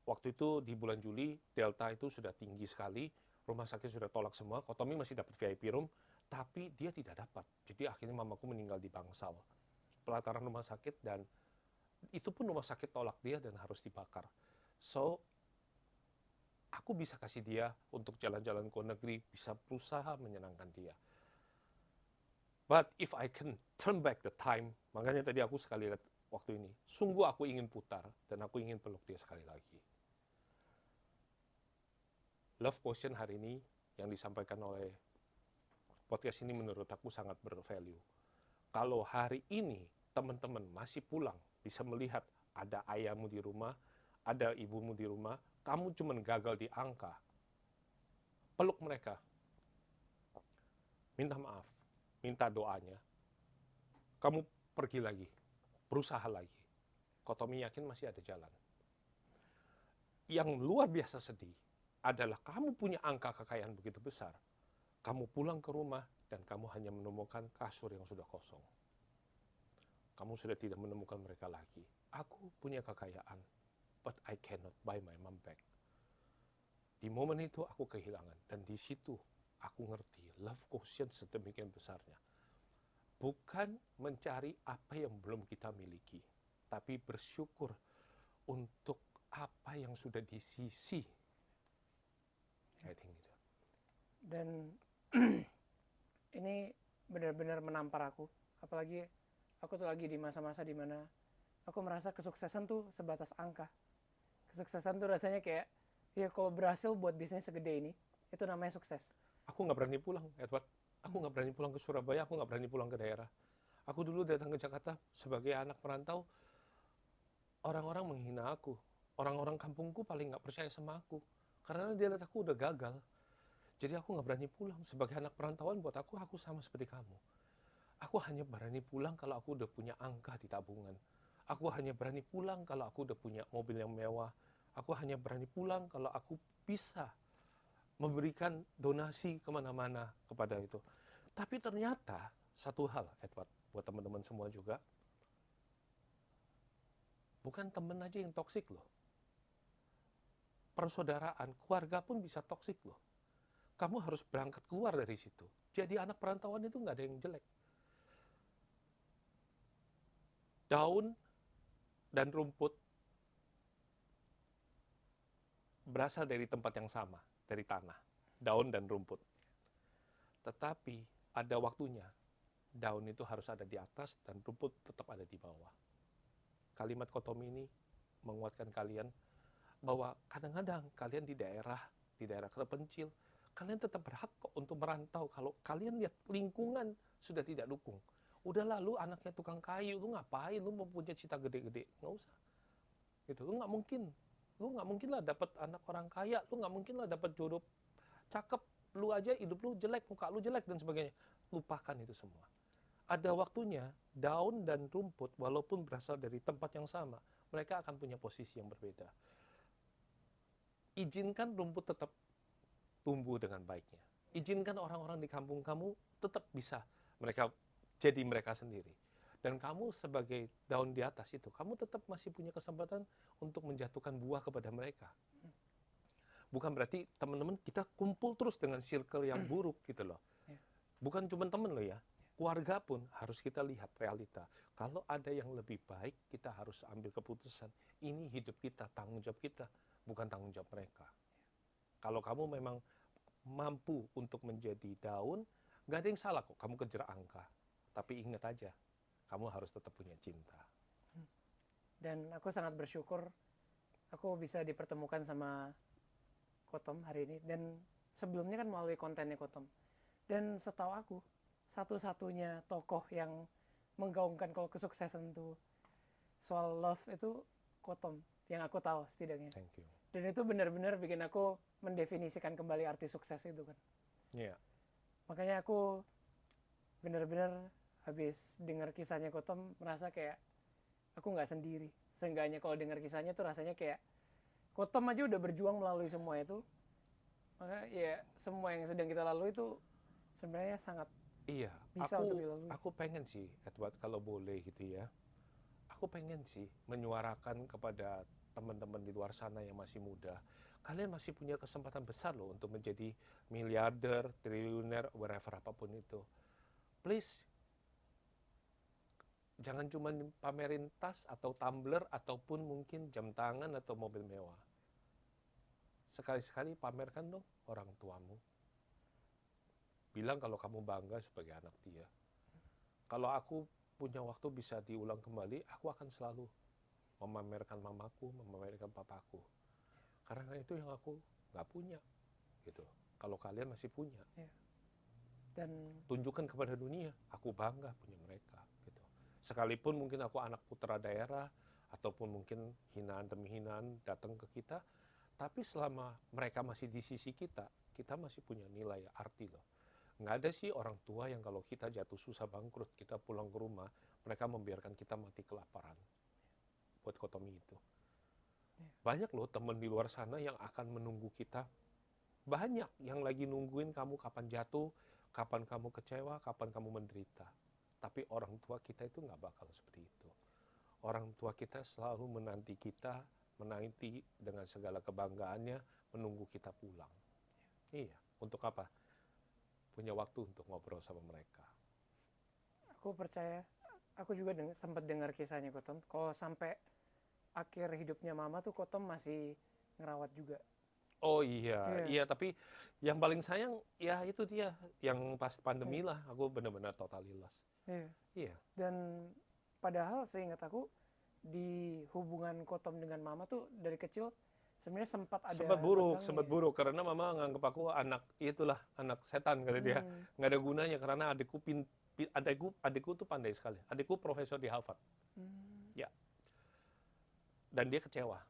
waktu itu di bulan Juli, Delta itu sudah tinggi sekali, rumah sakit sudah tolak semua, Kotomi masih dapat VIP room, tapi dia tidak dapat. Jadi akhirnya mamaku meninggal di Bangsal. Pelataran rumah sakit, dan itu pun rumah sakit tolak dia dan harus dibakar. So, aku bisa kasih dia untuk jalan-jalan ke negeri, bisa berusaha menyenangkan dia. But if I can turn back the time, makanya tadi aku sekali lihat waktu ini, sungguh aku ingin putar dan aku ingin peluk dia sekali lagi. Love Quotient hari ini yang disampaikan oleh podcast ini menurut aku sangat bervalue. Kalau hari ini teman-teman masih pulang, bisa melihat ada ayahmu di rumah, ada ibumu di rumah, kamu cuma gagal di angka, peluk mereka. Minta maaf, minta doanya. Kamu pergi lagi, berusaha lagi. Kotomi yakin masih ada jalan. Yang luar biasa sedih adalah kamu punya angka kekayaan begitu besar, kamu pulang ke rumah dan kamu hanya menemukan kasur yang sudah kosong. Kamu sudah tidak menemukan mereka lagi. Aku punya kekayaan, but I cannot buy my mom back. Di momen itu aku kehilangan, dan di situ aku ngerti love quotient sedemikian besarnya. Bukan mencari apa yang belum kita miliki, tapi bersyukur untuk apa yang sudah di sisi. I think gitu. Dan ini benar-benar menampar aku. Apalagi aku tuh lagi di masa-masa dimana aku merasa kesuksesan tuh sebatas angka. Kesuksesan tuh rasanya kayak, ya kalau berhasil buat bisnis segede ini, itu namanya sukses. Aku nggak berani pulang, Edward. Aku nggak berani pulang ke Surabaya, aku nggak berani pulang ke daerah. Aku dulu datang ke Jakarta sebagai anak perantau, orang-orang menghina aku. Orang-orang kampungku paling nggak percaya sama aku. Karena dia lihat aku udah gagal. Jadi aku nggak berani pulang. Sebagai anak perantauan buat aku sama seperti kamu. Aku hanya berani pulang kalau aku udah punya angka di tabungan. Aku hanya berani pulang kalau aku udah punya mobil yang mewah. Aku hanya berani pulang kalau aku bisa memberikan donasi kemana-mana kepada itu. Tapi ternyata satu hal, Edward, buat teman-teman semua juga, bukan teman aja yang toksik loh. Persaudaraan, keluarga pun bisa toksik loh. Kamu harus berangkat keluar dari situ. Jadi anak perantauan itu nggak ada yang jelek. Daun dan rumput berasal dari tempat yang sama, dari tanah, daun dan rumput. Tetapi ada waktunya, daun itu harus ada di atas dan rumput tetap ada di bawah. Kalimat Kotomi ini menguatkan kalian bahwa kadang-kadang kalian di daerah terpencil, kalian tetap berhak kok untuk merantau kalau kalian lihat lingkungan sudah tidak dukung. Udah lalu anaknya tukang kayu, lu ngapain? Lu mau punya cita gede-gede? Nggak usah. Gitu, lu nggak mungkin. Lu nggak mungkin lah dapat anak orang kaya, lu nggak mungkin lah dapat jodoh cakep, lu aja hidup lu jelek, muka lu jelek dan sebagainya. Lupakan itu semua. ada waktunya daun dan rumput walaupun berasal dari tempat yang sama, mereka akan punya posisi yang berbeda. Izinkan rumput tetap tumbuh dengan baiknya. Izinkan orang-orang di kampung kamu tetap bisa mereka jadi mereka sendiri. Dan kamu sebagai daun di atas itu, kamu tetap masih punya kesempatan untuk menjatuhkan buah kepada mereka. Bukan berarti teman-teman kita kumpul terus dengan circle yang buruk gitu loh. Bukan cuma teman loh ya, keluarga pun harus kita lihat realita. Kalau ada yang lebih baik, kita harus ambil keputusan. Ini hidup kita, tanggung jawab kita, bukan tanggung jawab mereka. Kalau kamu memang mampu untuk menjadi daun, nggak ada yang salah kok kamu kejar angka. Tapi ingat aja, kamu harus tetap punya cinta. Dan aku sangat bersyukur aku bisa dipertemukan sama Kotom hari ini. Dan sebelumnya kan melalui kontennya Kotom. Dan setahu aku, satu-satunya tokoh yang menggaungkan kalau kesuksesan itu soal love itu Kotom. Yang aku tahu setidaknya. Thank you. Dan itu benar-benar bikin aku mendefinisikan kembali arti sukses itu kan. Iya. Makanya aku benar-benar habis dengar kisahnya Kotom merasa kayak aku nggak sendiri. Seenggaknya kalau dengar kisahnya tuh rasanya kayak Kotom aja udah berjuang melalui semua itu. Maka ya semua yang sedang kita lalui itu sebenarnya sangat Iya, bisa untuk dilalui. aku pengen sih, Edward, kalau boleh gitu ya. Aku pengen sih menyuarakan kepada teman-teman di luar sana yang masih muda. Kalian masih punya kesempatan besar loh untuk menjadi miliarder, triliuner, wherever apapun itu. Please, jangan cuma pamerin tas atau tumbler ataupun mungkin jam tangan atau mobil mewah. Sekali-sekali pamerkan dong orang tuamu. Bilang kalau kamu bangga sebagai anak dia. Kalau aku punya waktu bisa diulang kembali, aku akan selalu memamerkan mamaku, memamerkan papaku. Karena itu yang aku nggak punya, gitu. Kalau kalian masih punya, Dan tunjukkan kepada dunia, aku bangga punya mereka, gitu. Sekalipun mungkin aku anak putra daerah, ataupun mungkin hinaan demi hinaan datang ke kita, tapi selama mereka masih di sisi kita, kita masih punya nilai, arti loh. Nggak ada sih orang tua yang kalau kita jatuh susah bangkrut, kita pulang ke rumah, mereka membiarkan kita mati kelaparan. Buat Kotomi itu. Banyak loh teman di luar sana yang akan menunggu kita. Banyak yang lagi nungguin kamu kapan jatuh, kapan kamu kecewa, kapan kamu menderita. Tapi orang tua kita itu nggak bakal seperti itu. Orang tua kita selalu menanti kita, menanti dengan segala kebanggaannya, menunggu kita pulang. Iya, untuk apa? Punya waktu untuk ngobrol sama mereka. aku percaya, aku juga sempat dengar kisahnya Kotom. Kalau sampai akhir hidupnya Mama tuh Kotom masih ngerawat juga. Oh iya, tapi yang paling sayang ya itu dia, yang pas pandemi lah, aku benar-benar total loss. Iya. Dan padahal seingat aku di hubungan Kotom dengan Mama tuh dari kecil sebenarnya sempat ada Sempat buruk karena mama nganggap aku anak anak setan kata dia. Nggak ada gunanya karena adikku tuh pandai sekali. Adikku profesor di Harvard. Ya. Dan dia kecewa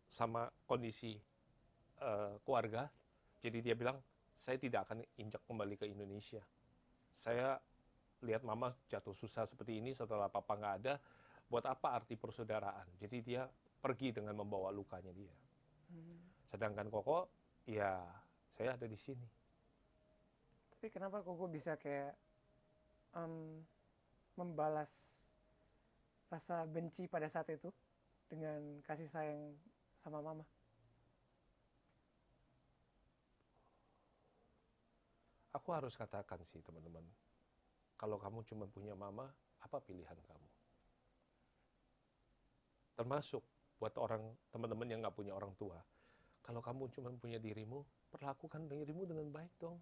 sama kondisi keluarga. Jadi dia bilang, saya tidak akan injak kembali ke Indonesia. Saya lihat mama jatuh susah seperti ini setelah papa nggak ada. Buat apa arti persaudaraan? Jadi dia pergi dengan membawa lukanya dia. Sedangkan Koko, ya saya ada di sini. Tapi kenapa Koko bisa kayak membalas rasa benci pada saat itu dengan kasih sayang sama Mama? Aku harus katakan sih teman-teman, kalau kamu cuma punya mama, apa pilihan kamu? Termasuk buat teman-teman yang nggak punya orang tua. Kalau kamu cuma punya dirimu, perlakukan dirimu dengan baik dong.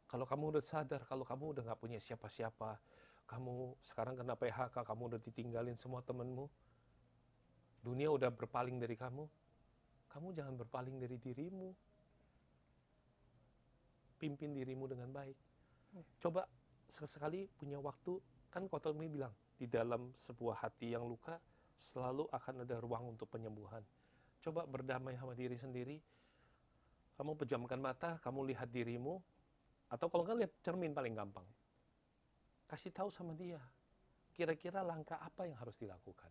Kalau kamu udah sadar, kalau kamu udah nggak punya siapa-siapa, kamu sekarang kena PHK, kamu udah ditinggalin semua temenmu, dunia udah berpaling dari kamu jangan berpaling dari dirimu. Pimpin dirimu dengan baik. Coba sesekali punya waktu, kan Kotomi bilang, di dalam sebuah hati yang luka, selalu akan ada ruang untuk penyembuhan. Coba berdamai sama diri sendiri, kamu pejamkan mata, kamu lihat dirimu, atau kalau nggak lihat cermin paling gampang. kasih tahu sama dia, kira-kira langkah apa yang harus dilakukan.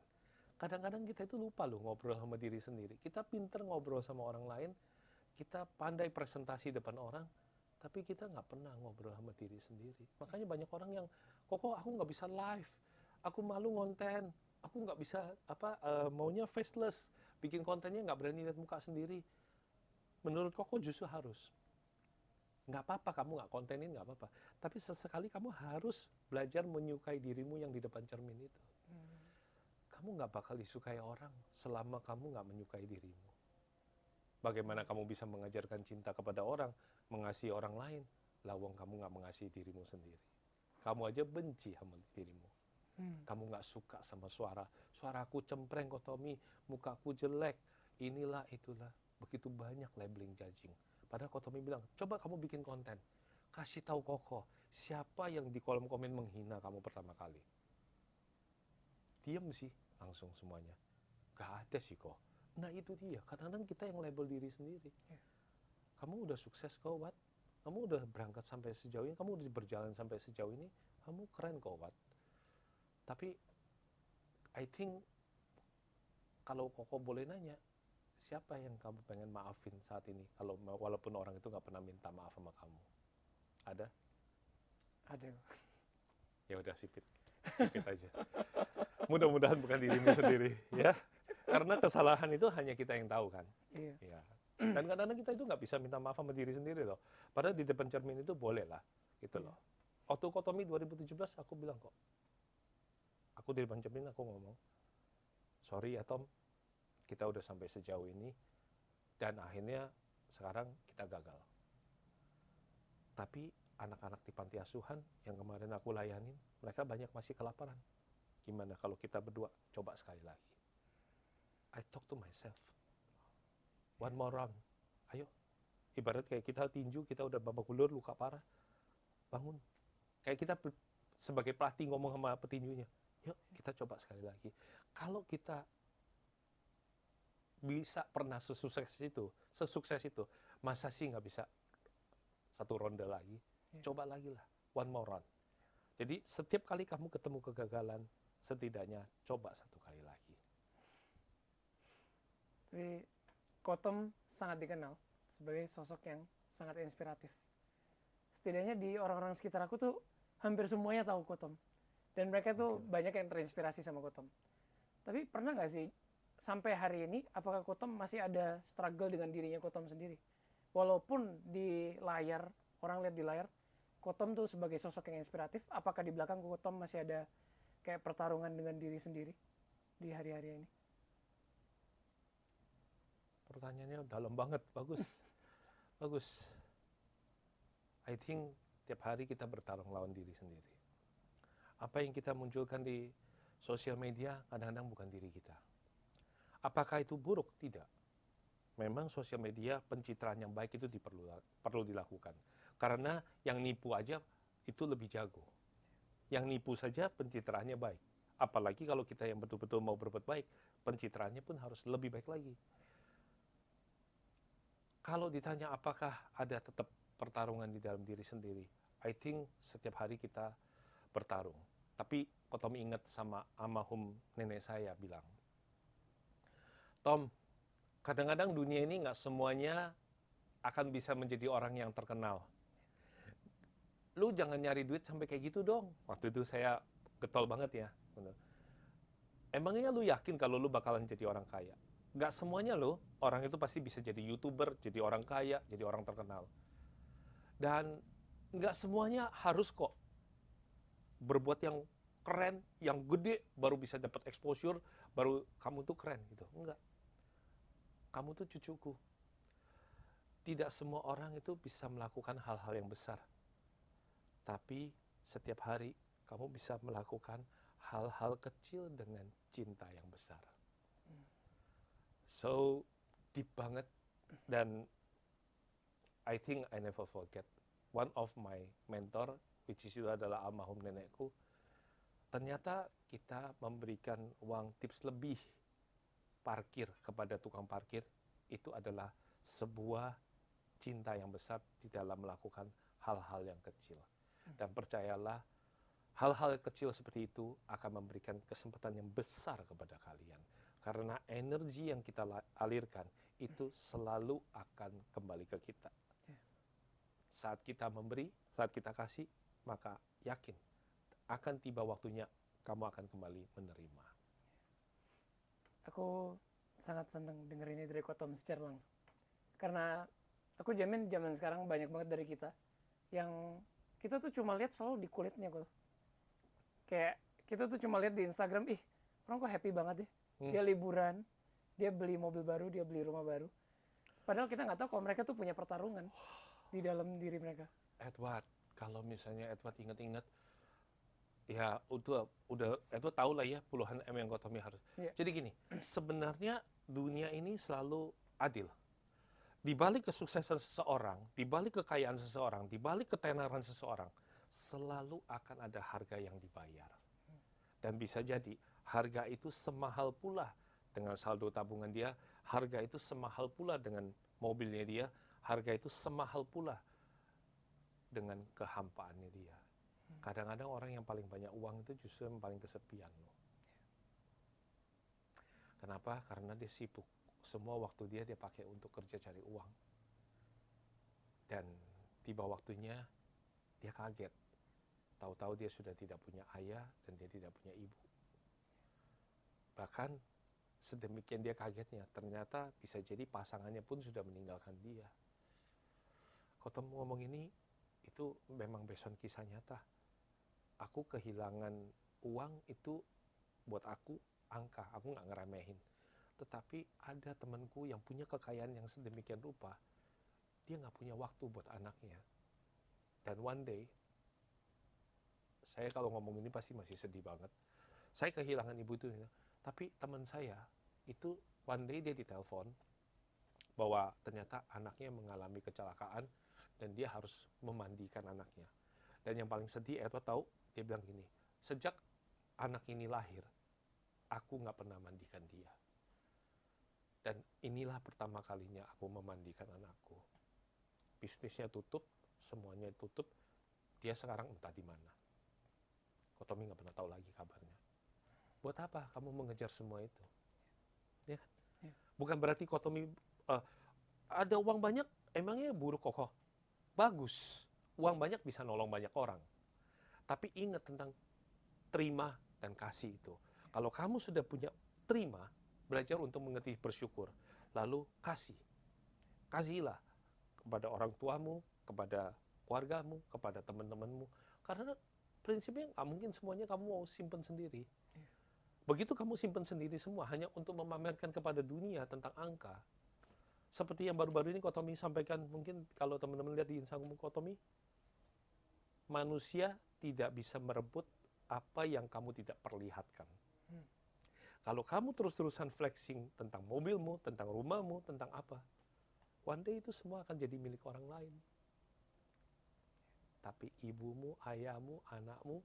Kadang-kadang kita itu lupa loh ngobrol sama diri sendiri. Kita pinter ngobrol sama orang lain, kita pandai presentasi depan orang, tapi kita nggak pernah ngobrol sama diri sendiri. Makanya banyak orang yang, kok aku nggak bisa live, aku malu ngonten, aku nggak bisa maunya faceless, bikin kontennya nggak berani lihat muka sendiri. Menurut Koko justru harus. Nggak apa-apa kamu nggak kontenin, nggak apa-apa. Tapi sesekali kamu harus belajar menyukai dirimu yang di depan cermin itu. Kamu nggak bakal disukai orang selama kamu nggak menyukai dirimu. Bagaimana kamu bisa mengajarkan cinta kepada orang, mengasihi orang lain, lawang kamu nggak mengasihi dirimu sendiri. Kamu aja benci sama dirimu. Kamu nggak suka sama suaraku cempreng kok Tommy, mukaku jelek, inilah itulah. Begitu banyak labeling judging. Padahal kok Tommy bilang, coba kamu bikin konten, kasih tahu Koko, siapa yang di kolom komen menghina kamu pertama kali? Diam sih, langsung semuanya. Gak ada sih kok. Nah itu dia, kadang-kadang kita yang label diri sendiri. Kamu udah sukses kok, Wat. Kamu udah berangkat sampai sejauh ini, kamu udah berjalan sampai sejauh ini, kamu keren kok, Wat. Tapi, I think, kalau Koko boleh nanya, siapa yang kamu pengen maafin saat ini? Kalau walaupun orang itu nggak pernah minta maaf sama kamu. Ada? Ada. Ya udah sipit aja. Mudah-mudahan bukan dirimu sendiri, ya. Karena kesalahan itu hanya kita yang tahu kan. Iya. Ya. Dan kadang-kadang kita itu nggak bisa minta maaf sama diri sendiri loh. Padahal di depan cermin itu boleh lah, gitu loh. Waktu Kotomi 2017 aku bilang kok, aku di depan cermin aku ngomong, sorry ya Tom, kita udah sampai sejauh ini, dan akhirnya sekarang kita gagal. Tapi anak-anak di panti asuhan yang kemarin aku layanin, mereka banyak masih kelaparan. Gimana kalau kita berdua coba sekali lagi? I talk to myself. One more round. Ayo. Ibarat kayak kita tinju, kita udah babak belur, luka parah. Bangun. Kayak kita sebagai pelatih ngomong sama petinjunya. Yuk, kita coba sekali lagi. Kalau kita bisa pernah sesukses itu, masa sih nggak bisa satu ronde lagi? Coba lagi lah, one more round. Jadi setiap kali kamu ketemu kegagalan, setidaknya coba satu kali lagi. Tapi Kotom sangat dikenal sebagai sosok yang sangat inspiratif. Setidaknya di orang-orang sekitar aku tuh hampir semuanya tahu Kotom. Dan mereka tuh banyak yang terinspirasi sama Kotom. Tapi pernah nggak sih sampai hari ini, apakah Kotom masih ada struggle dengan dirinya Kotom sendiri? Walaupun di layar, orang lihat di layar, Kotom tuh sebagai sosok yang inspiratif, apakah di belakang Kotom masih ada kayak pertarungan dengan diri sendiri di hari-hari ini? Pertanyaannya dalam banget, bagus. Bagus. I think tiap hari kita bertarung lawan diri sendiri. Apa yang kita munculkan di sosial media kadang-kadang bukan diri kita. Apakah itu buruk? Tidak. Memang sosial media pencitraan yang baik itu perlu dilakukan. Karena yang nipu aja itu lebih jago. Yang nipu saja pencitraannya baik. Apalagi kalau kita yang betul-betul mau berbuat baik, pencitraannya pun harus lebih baik lagi. Kalau ditanya apakah ada tetap pertarungan di dalam diri sendiri, I think setiap hari kita bertarung. Tapi Tom ingat sama almarhum nenek saya bilang, Tom, kadang-kadang dunia ini nggak semuanya akan bisa menjadi orang yang terkenal. Lu jangan nyari duit sampai kayak gitu dong. Waktu itu saya getol banget ya. Emangnya lu yakin kalau lu bakalan jadi orang kaya? Nggak semuanya loh, orang itu pasti bisa jadi YouTuber, jadi orang kaya, jadi orang terkenal. Dan nggak semuanya harus kok berbuat yang keren, yang gede, baru bisa dapat exposure, baru kamu tuh keren gitu. Enggak. Kamu tuh cucuku. Tidak semua orang itu bisa melakukan hal-hal yang besar. Tapi setiap hari kamu bisa melakukan hal-hal kecil dengan cinta yang besar. So deep banget, dan I think I never forget. One of my mentor, which is itu adalah almarhum nenekku, ternyata kita memberikan uang tips lebih parkir kepada tukang parkir, itu adalah sebuah cinta yang besar di dalam melakukan hal-hal yang kecil. Dan percayalah, Hal-hal kecil seperti itu akan memberikan kesempatan yang besar kepada kalian. Karena energi yang kita alirkan itu selalu akan kembali ke kita. Saat kita memberi, saat kita kasih, maka yakin akan tiba waktunya kamu akan kembali menerima. Aku sangat senang denger ini dari Kotom secara langsung. Karena aku jamin zaman sekarang banyak banget dari kita yang kita tuh cuma lihat selalu di kulitnya kok. Kayak kita tuh cuma lihat di Instagram, orang kok happy banget ya. Dia liburan, dia beli mobil baru, dia beli rumah baru. Padahal kita nggak tahu kalau mereka tuh punya pertarungan di dalam diri mereka. Edward, kalau misalnya Edward ingat-ingat, ya udah Edward tahu lah ya puluhan M yang Kotomi harus. Yeah. Jadi gini, sebenarnya dunia ini selalu adil. Di balik kesuksesan seseorang, di balik kekayaan seseorang, di balik ketenaran seseorang, selalu akan ada harga yang dibayar. Dan bisa jadi harga itu semahal pula dengan saldo tabungan dia, harga itu semahal pula dengan mobilnya dia, harga itu semahal pula dengan kehampaannya dia. Kadang-kadang orang yang paling banyak uang itu justru yang paling kesepian loh. Kenapa? Karena dia sibuk. Semua waktu dia pakai untuk kerja cari uang. Dan tiba waktunya dia kaget. Tahu-tahu dia sudah tidak punya ayah dan dia tidak punya ibu. Bahkan sedemikian dia kagetnya, ternyata bisa jadi pasangannya pun sudah meninggalkan dia. Kotom ngomong ini, itu memang based on kisah nyata. Aku kehilangan uang itu buat aku angka, aku nggak ngeremehin. Tetapi ada temanku yang punya kekayaan yang sedemikian rupa, dia nggak punya waktu buat anaknya. Dan one day, saya kalau ngomong ini pasti masih sedih banget. Saya kehilangan ibu itu, tapi teman saya itu one day dia ditelepon bahwa ternyata anaknya mengalami kecelakaan dan dia harus memandikan anaknya. Dan yang paling sedih, Edward tahu, dia bilang gini, sejak anak ini lahir, aku nggak pernah mandikan dia. Dan inilah pertama kalinya aku memandikan anakku. Bisnisnya tutup, semuanya tutup, dia sekarang entah di mana. Kotomi nggak pernah tahu lagi kabarnya. Buat apa kamu mengejar semua itu? Ya kan? Ya. Bukan berarti Kotomi ada uang banyak, emangnya buruk kokoh? Bagus, uang banyak bisa nolong banyak orang. Tapi ingat tentang terima dan kasih itu. Kalau kamu sudah punya terima, belajar untuk mengerti bersyukur. Lalu kasih. Kasihlah kepada orang tuamu, kepada keluargamu, kepada teman-temanmu. Karena prinsipnya nggak mungkin semuanya kamu mau simpen sendiri. Begitu kamu simpen sendiri semua hanya untuk memamerkan kepada dunia tentang angka. Seperti yang baru-baru ini Kotomi sampaikan, mungkin kalau teman-teman lihat di Instagram Kotomi, manusia tidak bisa merebut apa yang kamu tidak perlihatkan. Kalau kamu terus-terusan flexing tentang mobilmu, tentang rumahmu, tentang apa, one day itu semua akan jadi milik orang lain. Tapi ibumu, ayahmu, anakmu,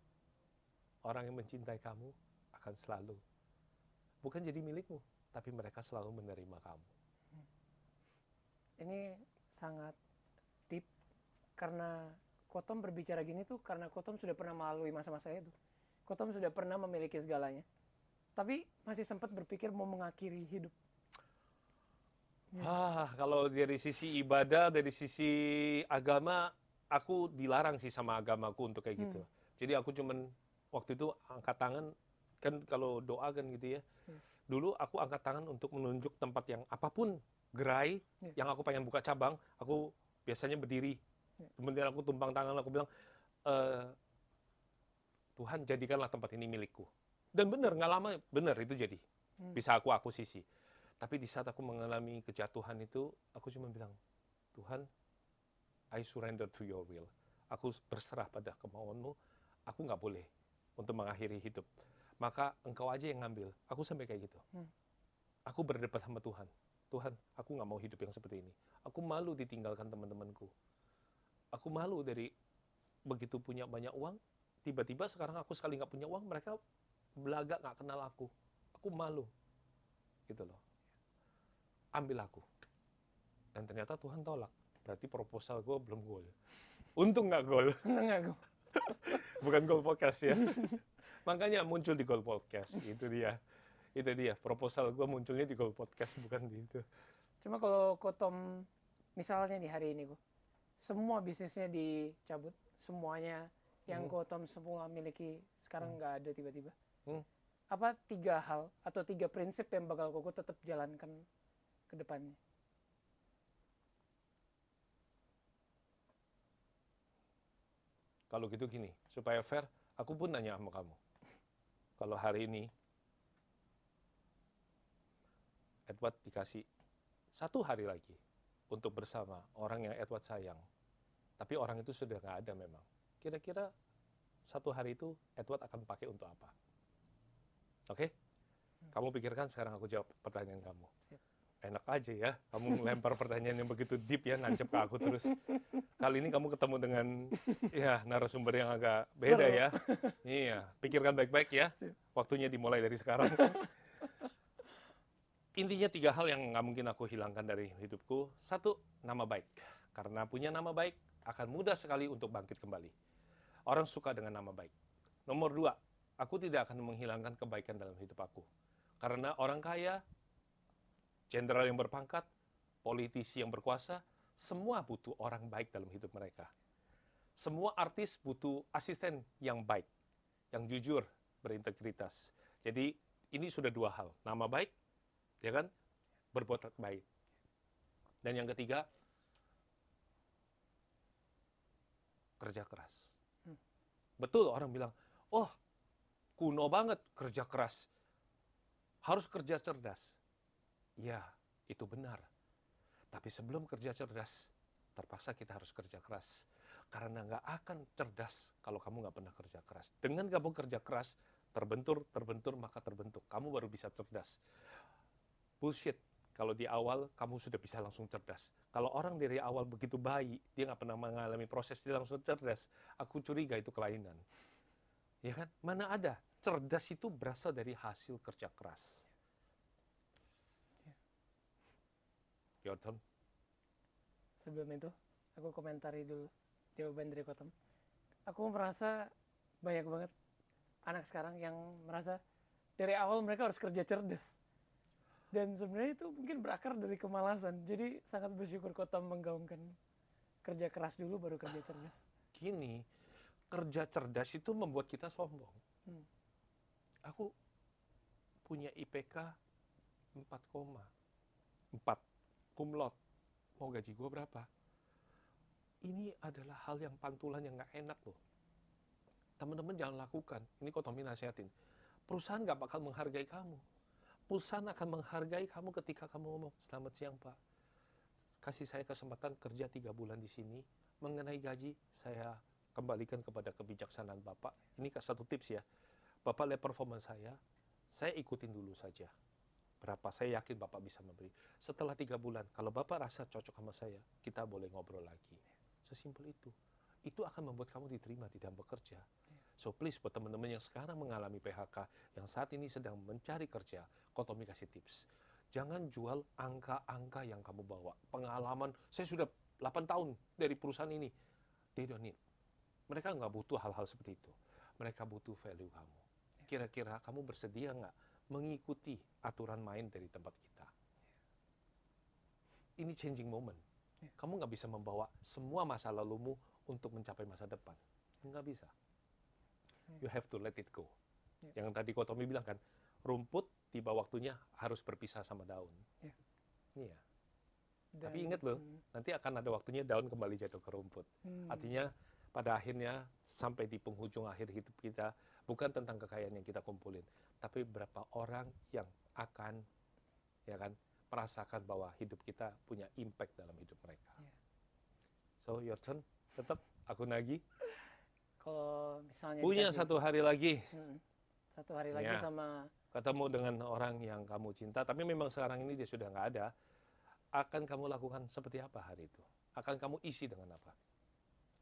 orang yang mencintai kamu akan selalu, bukan jadi milikmu, tapi mereka selalu menerima kamu. Ini sangat deep, karena Kotom berbicara gini tuh karena Kotom sudah pernah melalui masa-masa itu. Kotom sudah pernah memiliki segalanya, tapi masih sempat berpikir mau mengakhiri hidup. Kalau dari sisi ibadah, dari sisi agama, aku dilarang sih sama agamaku untuk kayak gitu. Jadi aku cuman waktu itu angkat tangan, kan kalau doa kan gitu ya. Dulu aku angkat tangan untuk menunjuk tempat yang apapun, gerai, yang aku pengen buka cabang, aku biasanya berdiri. Kemudian aku tumpang tangan, aku bilang, Tuhan jadikanlah tempat ini milikku. Dan benar, nggak lama benar itu jadi. Bisa aku akuisisi. Tapi di saat aku mengalami kejatuhan itu, aku cuma bilang, Tuhan, I surrender to your will. Aku berserah pada kemauanmu, aku nggak boleh untuk mengakhiri hidup. Maka engkau aja yang ngambil. Aku sampai kayak gitu. Aku berdebat sama Tuhan. Tuhan, aku nggak mau hidup yang seperti ini. Aku malu ditinggalkan teman-temanku. Aku malu dari begitu punya banyak uang, tiba-tiba sekarang aku sekali nggak punya uang, mereka belaga nggak kenal aku. Aku malu. Gitu loh. Ambil aku. Dan ternyata Tuhan tolak. Berarti proposal gue belum goal. Untung nggak goal. Bukan Gold Podcast ya. Makanya muncul di Gold Podcast. Itu dia. Itu dia. Proposal gue munculnya di Gold Podcast, bukan di itu. Cuma kalau Kotom misalnya nih hari ini semua bisnisnya dicabut, semuanya yang Kotom semua miliki sekarang nggak ada tiba-tiba. Apa 3 hal atau 3 prinsip yang bakal Koko tetap jalankan ke depannya? Kalau gitu gini, supaya fair, aku pun nanya sama kamu. Kalau hari ini Edward dikasih 1 hari lagi untuk bersama orang yang Edward sayang, tapi orang itu sudah nggak ada memang. Kira-kira 1 hari itu Edward akan pakai untuk apa? Oke? Kamu pikirkan, sekarang aku jawab pertanyaan kamu. Siap. Enak aja ya, kamu lempar pertanyaan yang begitu deep ya, nancep ke aku terus. Kali ini kamu ketemu dengan ya narasumber yang agak beda ya. Iya, pikirkan baik-baik ya. Waktunya dimulai dari sekarang. Intinya 3 hal yang nggak mungkin aku hilangkan dari hidupku. 1, nama baik. Karena punya nama baik, akan mudah sekali untuk bangkit kembali. Orang suka dengan nama baik. Nomor 2, aku tidak akan menghilangkan kebaikan dalam hidup aku. Karena orang kaya, jenderal yang berpangkat, politisi yang berkuasa, semua butuh orang baik dalam hidup mereka. Semua artis butuh asisten yang baik, yang jujur, berintegritas. Jadi ini sudah 2 hal, nama baik, ya kan, berbuat baik. Dan yang ketiga, kerja keras. Betul orang bilang, oh kuno banget kerja keras, harus kerja cerdas. Ya, itu benar. Tapi sebelum kerja cerdas, terpaksa kita harus kerja keras. Karena nggak akan cerdas kalau kamu nggak pernah kerja keras. Dengan kamu kerja keras, terbentur, maka terbentuk. Kamu baru bisa cerdas. Bullshit. Kalau di awal, kamu sudah bisa langsung cerdas. Kalau orang dari awal begitu baik, dia nggak pernah mengalami proses, dia langsung cerdas. Aku curiga itu kelainan. Ya kan? Mana ada. Cerdas itu berasal dari hasil kerja keras. Your turn. Sebelum itu, aku komentari dulu jawaban dari Kotom. Aku merasa banyak banget anak sekarang yang merasa dari awal mereka harus kerja cerdas. Dan sebenarnya itu mungkin berakar dari kemalasan. Jadi sangat bersyukur Kotom menggaungkan kerja keras dulu baru kerja cerdas. Gini, kerja cerdas itu membuat kita sombong. Aku punya IPK 4,4 cum laude. Mau gaji gue berapa? Ini adalah hal yang pantulan yang nggak enak loh. Teman-teman jangan lakukan. Ini kok Tommy nasihatin. Perusahaan nggak bakal menghargai kamu. Perusahaan akan menghargai kamu ketika kamu ngomong, selamat siang Pak. Kasih saya kesempatan kerja 3 bulan di sini. Mengenai gaji, saya kembalikan kepada kebijaksanaan Bapak. Ini 1 tips ya. Bapak lihat performa saya ikutin dulu saja. Berapa saya yakin Bapak bisa memberi. Setelah 3 bulan, kalau Bapak rasa cocok sama saya, kita boleh ngobrol lagi. Sesimpel itu. Itu akan membuat kamu diterima di dalam bekerja. So please, buat teman-teman yang sekarang mengalami PHK, yang saat ini sedang mencari kerja, Kotomi kasih tips. Jangan jual angka-angka yang kamu bawa. Pengalaman, saya sudah 8 tahun dari perusahaan ini. They don't need. Mereka nggak butuh hal-hal seperti itu. Mereka butuh value kamu. Kira-kira kamu bersedia nggak mengikuti aturan main dari tempat kita? Ini changing moment. Kamu nggak bisa membawa semua masa lalumu untuk mencapai masa depan. Nggak bisa. You have to let it go. Yang tadi Kotomi bilang kan, rumput tiba waktunya harus berpisah sama daun. Iya. Tapi ingat loh, nanti akan ada waktunya daun kembali jatuh ke rumput. Artinya pada akhirnya sampai di penghujung akhir hidup kita, bukan tentang kekayaan yang kita kumpulin, tapi berapa orang yang akan ya kan merasakan bahwa hidup kita punya impact dalam hidup mereka. So your turn, tetap aku nagih. Kalau misalnya Punya 1 hari lagi. 1 hari lagi sama ketemu dengan orang yang kamu cinta, tapi memang sekarang ini dia sudah nggak ada. Akan kamu lakukan seperti apa hari itu? Akan kamu isi dengan apa?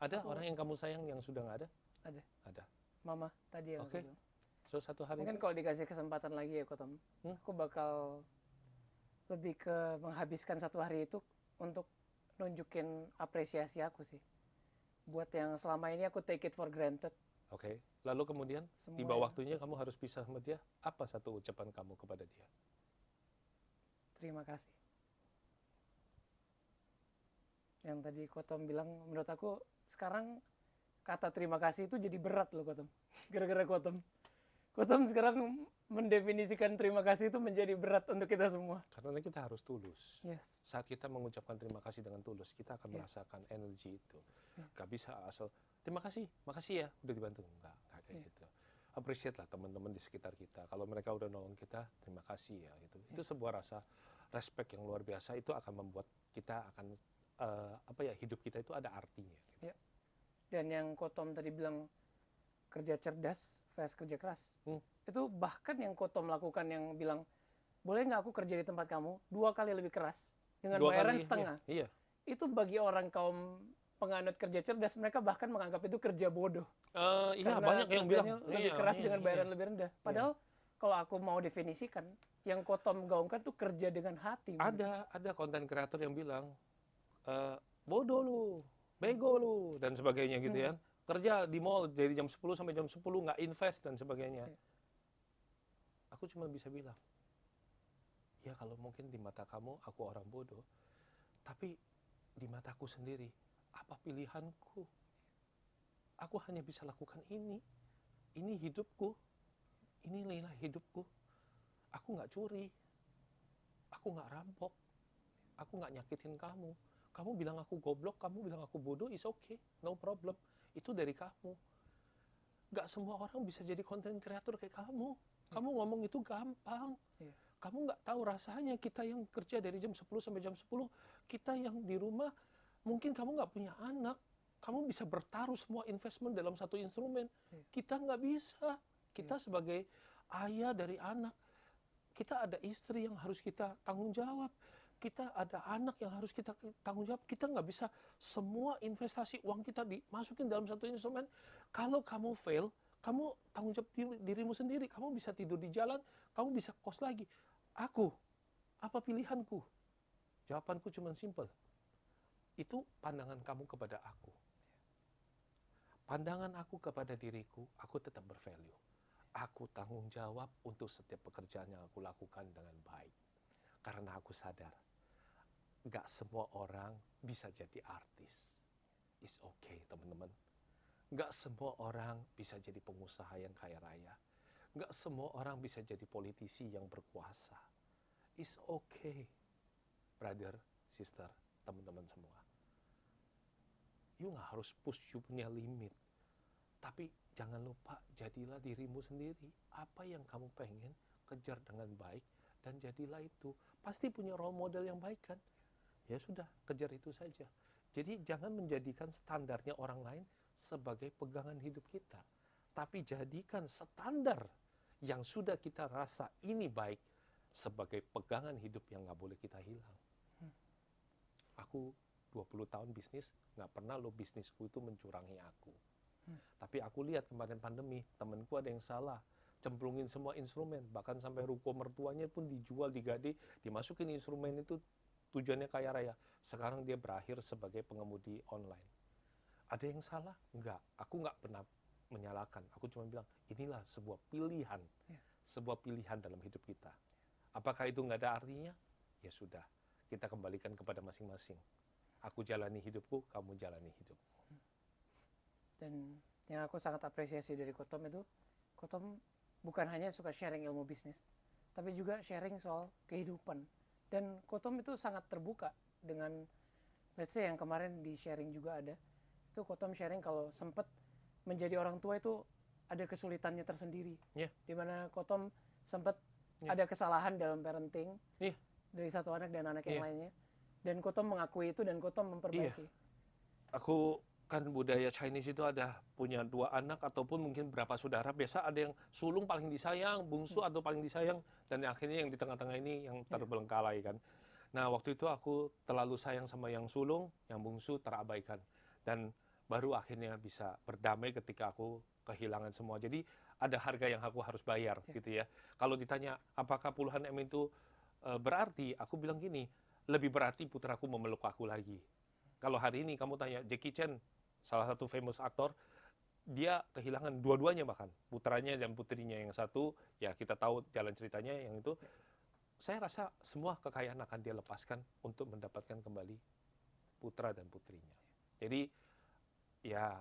Ada orang yang kamu sayang yang sudah nggak ada? Ada. Mama tadi yang aku bilang. So 1 hari Mungkin itu? kalau dikasih kesempatan lagi ya Kotom, aku bakal lebih ke menghabiskan 1 hari itu untuk nunjukin apresiasi aku sih. buat yang selama ini aku take it for granted. Oke. Lalu kemudian Semua tiba yang- waktunya kamu harus pisah sama dia. Apa satu ucapan kamu kepada dia? Terima kasih. Yang tadi Kotom bilang, menurut aku sekarang kata terima kasih itu jadi berat loh Kotom. Gara-gara Kotom. Kotom sekarang mendefinisikan terima kasih itu menjadi berat untuk kita semua. Karena kita harus tulus. Yes. Saat kita mengucapkan terima kasih dengan tulus, kita akan Iya. merasakan energi itu. Iya. Gak bisa asal terima kasih, makasih ya, udah dibantu. Enggak kayak Iya. gitu. Appreciate lah teman-teman di sekitar kita. Kalau mereka udah nolong kita, terima kasih ya gitu. Itu sebuah rasa respect yang luar biasa. Itu akan membuat kita akan hidup kita itu ada artinya. Gitu. Ya. Dan yang Kotom tadi bilang kerja cerdas versus kerja keras. Itu bahkan yang Kotom lakukan yang bilang, boleh nggak aku kerja di tempat kamu 2 kali lebih keras dengan Dua bayaran kali, setengah. Iya. Itu bagi orang kaum penganut kerja cerdas, mereka bahkan menganggap itu kerja bodoh. Iya, Karena banyak yang bilang kerjanya lebih keras dengan bayaran lebih rendah. Padahal kalau aku mau definisikan, yang Kotom gaungkan tuh kerja dengan hati. Ada konten kreator yang bilang bodoh lu, bego lu dan sebagainya gitu ya. Kerja di mall dari jam 10 sampai jam 10 nggak invest dan sebagainya. Aku cuma bisa bilang, ya kalau mungkin di mata kamu aku orang bodoh, tapi di mataku sendiri apa pilihanku? Aku hanya bisa lakukan ini. Ini hidupku. Ini nilai hidupku. Aku nggak curi. Aku nggak rampok. Aku nggak nyakitin kamu. Kamu bilang aku goblok, kamu bilang aku bodoh, is okay, no problem. Itu dari kamu. Nggak semua orang bisa jadi content creator kayak kamu. Kamu ngomong itu gampang. Kamu nggak tahu rasanya kita yang kerja dari jam 10 sampai jam 10, kita yang di rumah, mungkin kamu nggak punya anak, kamu bisa bertaruh semua investment dalam satu instrumen. Kita nggak bisa. Kita sebagai ayah dari anak, kita ada istri yang harus kita tanggung jawab. Kita ada anak yang harus kita tanggung jawab. Kita nggak bisa semua investasi uang kita dimasukin dalam satu instrumen. Kalau kamu fail, kamu tanggung jawab dirimu sendiri. Kamu bisa tidur di jalan, kamu bisa kos lagi. Aku, apa pilihanku? Jawabanku cuma simple. Itu pandangan kamu kepada aku. Pandangan aku kepada diriku, aku tetap bervalue. Aku tanggung jawab untuk setiap pekerjaan yang aku lakukan dengan baik. Karena aku sadar, gak semua orang bisa jadi artis. It's okay, teman-teman. Gak semua orang bisa jadi pengusaha yang kaya raya. Gak semua orang bisa jadi politisi yang berkuasa. It's okay, brother, sister, teman-teman semua. You gak harus push you punya limit. Tapi jangan lupa, jadilah dirimu sendiri. Apa yang kamu pengen, kejar dengan baik, dan jadilah itu. Pasti punya role model yang baik kan? Ya sudah, kejar itu saja. Jadi jangan menjadikan standarnya orang lain sebagai pegangan hidup kita. Tapi jadikan standar yang sudah kita rasa ini baik sebagai pegangan hidup yang nggak boleh kita hilang. Aku 20 tahun bisnis, nggak pernah lo bisnisku itu mencurangi aku. Tapi aku lihat kemarin pandemi, temanku ada yang salah. Cemplungin semua instrumen, bahkan sampai ruko mertuanya pun dijual, digade, dimasukin instrumen itu tujuannya kaya raya. Sekarang dia berakhir sebagai pengemudi online. Ada yang salah? Enggak. Aku nggak pernah menyalahkan. Aku cuma bilang, inilah sebuah pilihan. Sebuah pilihan dalam hidup kita. Apakah itu nggak ada artinya? Ya sudah, kita kembalikan kepada masing-masing. Aku jalani hidupku, kamu jalani hidupmu. Dan yang aku sangat apresiasi dari Kotom itu, Kotom bukan hanya suka sharing ilmu bisnis, tapi juga sharing soal kehidupan. Dan Kotom itu sangat terbuka dengan, let's say yang kemarin di sharing juga ada, itu Kotom sharing kalau sempat menjadi orang tua itu ada kesulitannya tersendiri. Dimana Kotom sempat ada kesalahan dalam parenting dari satu anak dan anak yang lainnya. Dan Kotom mengakui itu dan Kotom memperbaiki. Aku kan budaya Chinese itu ada punya 2 anak ataupun mungkin berapa saudara. Biasa ada yang sulung paling disayang, bungsu atau paling disayang, dan akhirnya yang di tengah-tengah ini yang terbelengkalai kan. Nah waktu itu aku terlalu sayang sama yang sulung, yang bungsu terabaikan. Dan baru akhirnya bisa berdamai ketika aku kehilangan semua. Jadi ada harga yang aku harus bayar gitu ya. Kalau ditanya apakah puluhan M itu berarti, aku bilang gini, lebih berarti putraku memeluk aku lagi. Kalau hari ini kamu tanya Jackie Chan salah satu famous aktor, dia kehilangan dua-duanya bahkan, putranya dan putrinya. Yang satu, ya kita tahu jalan ceritanya, yang itu, saya rasa semua kekayaan akan dia lepaskan untuk mendapatkan kembali putra dan putrinya. Jadi, ya,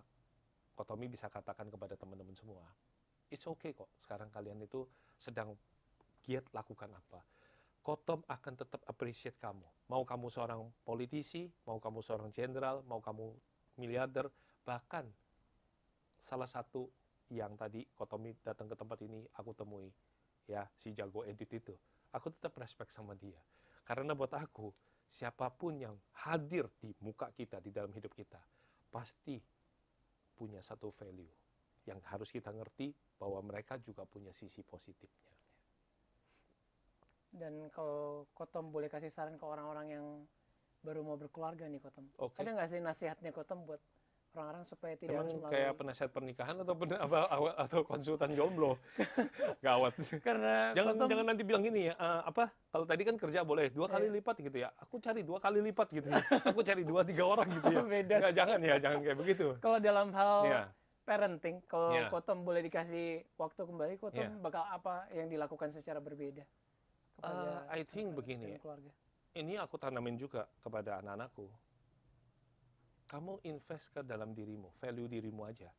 Kotomi bisa katakan kepada teman-teman semua, it's okay kok, sekarang kalian itu sedang giat lakukan apa. Kotom akan tetap appreciate kamu. Mau kamu seorang politisi, mau kamu seorang jenderal, mau kamu miliarder, bahkan salah satu yang tadi Kotomi datang ke tempat ini aku temui, ya, si jago edit itu. Aku tetap respect sama dia. Karena buat aku, siapapun yang hadir di muka kita, di dalam hidup kita, pasti punya satu value yang harus kita ngerti bahwa mereka juga punya sisi positifnya. Dan kalau Kotom boleh kasih saran ke orang-orang yang baru mau berkeluarga nih, Kotom. Oke. Ada nggak sih nasihatnya Kotom buat orang-orang supaya tidak harus Emang melalui... kayak penasihat pernikahan atau konsultan jomblo? Gawat. Karena Jangan nanti bilang gini ya, kalau tadi kan kerja boleh 2 kali lipat gitu ya, aku cari 2 kali lipat gitu ya, aku cari 2-3 orang gitu ya. Beda. Nggak, jangan kayak begitu. Kalau dalam hal Iya. parenting, kalau Iya. Kotom boleh dikasih waktu kembali, Kotom Iya. bakal apa yang dilakukan secara berbeda kepada I think begini, dan keluarga? ini aku tanamin juga kepada anak-anakku. Kamu invest ke dalam dirimu, value dirimu aja.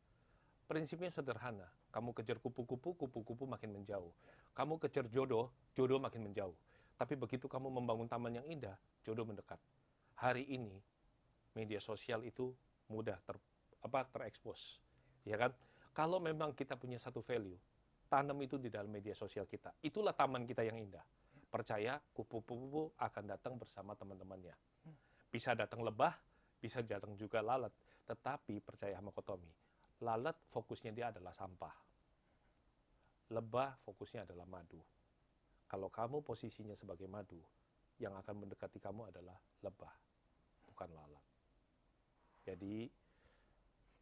Prinsipnya sederhana. Kamu kejar kupu-kupu, kupu-kupu makin menjauh. Kamu kejar jodoh, jodoh makin menjauh. Tapi begitu kamu membangun taman yang indah, jodoh mendekat. Hari ini, media sosial itu mudah terekspos. Ya kan? Kalau memang kita punya satu value, tanam itu di dalam media sosial kita. Itulah taman kita yang indah. Percaya, kupu-kupu akan datang bersama teman-temannya. Bisa datang lebah, bisa datang juga lalat. Tetapi percaya sama Kotomi, lalat fokusnya dia adalah sampah. Lebah fokusnya adalah madu. Kalau kamu posisinya sebagai madu, yang akan mendekati kamu adalah lebah, bukan lalat. Jadi,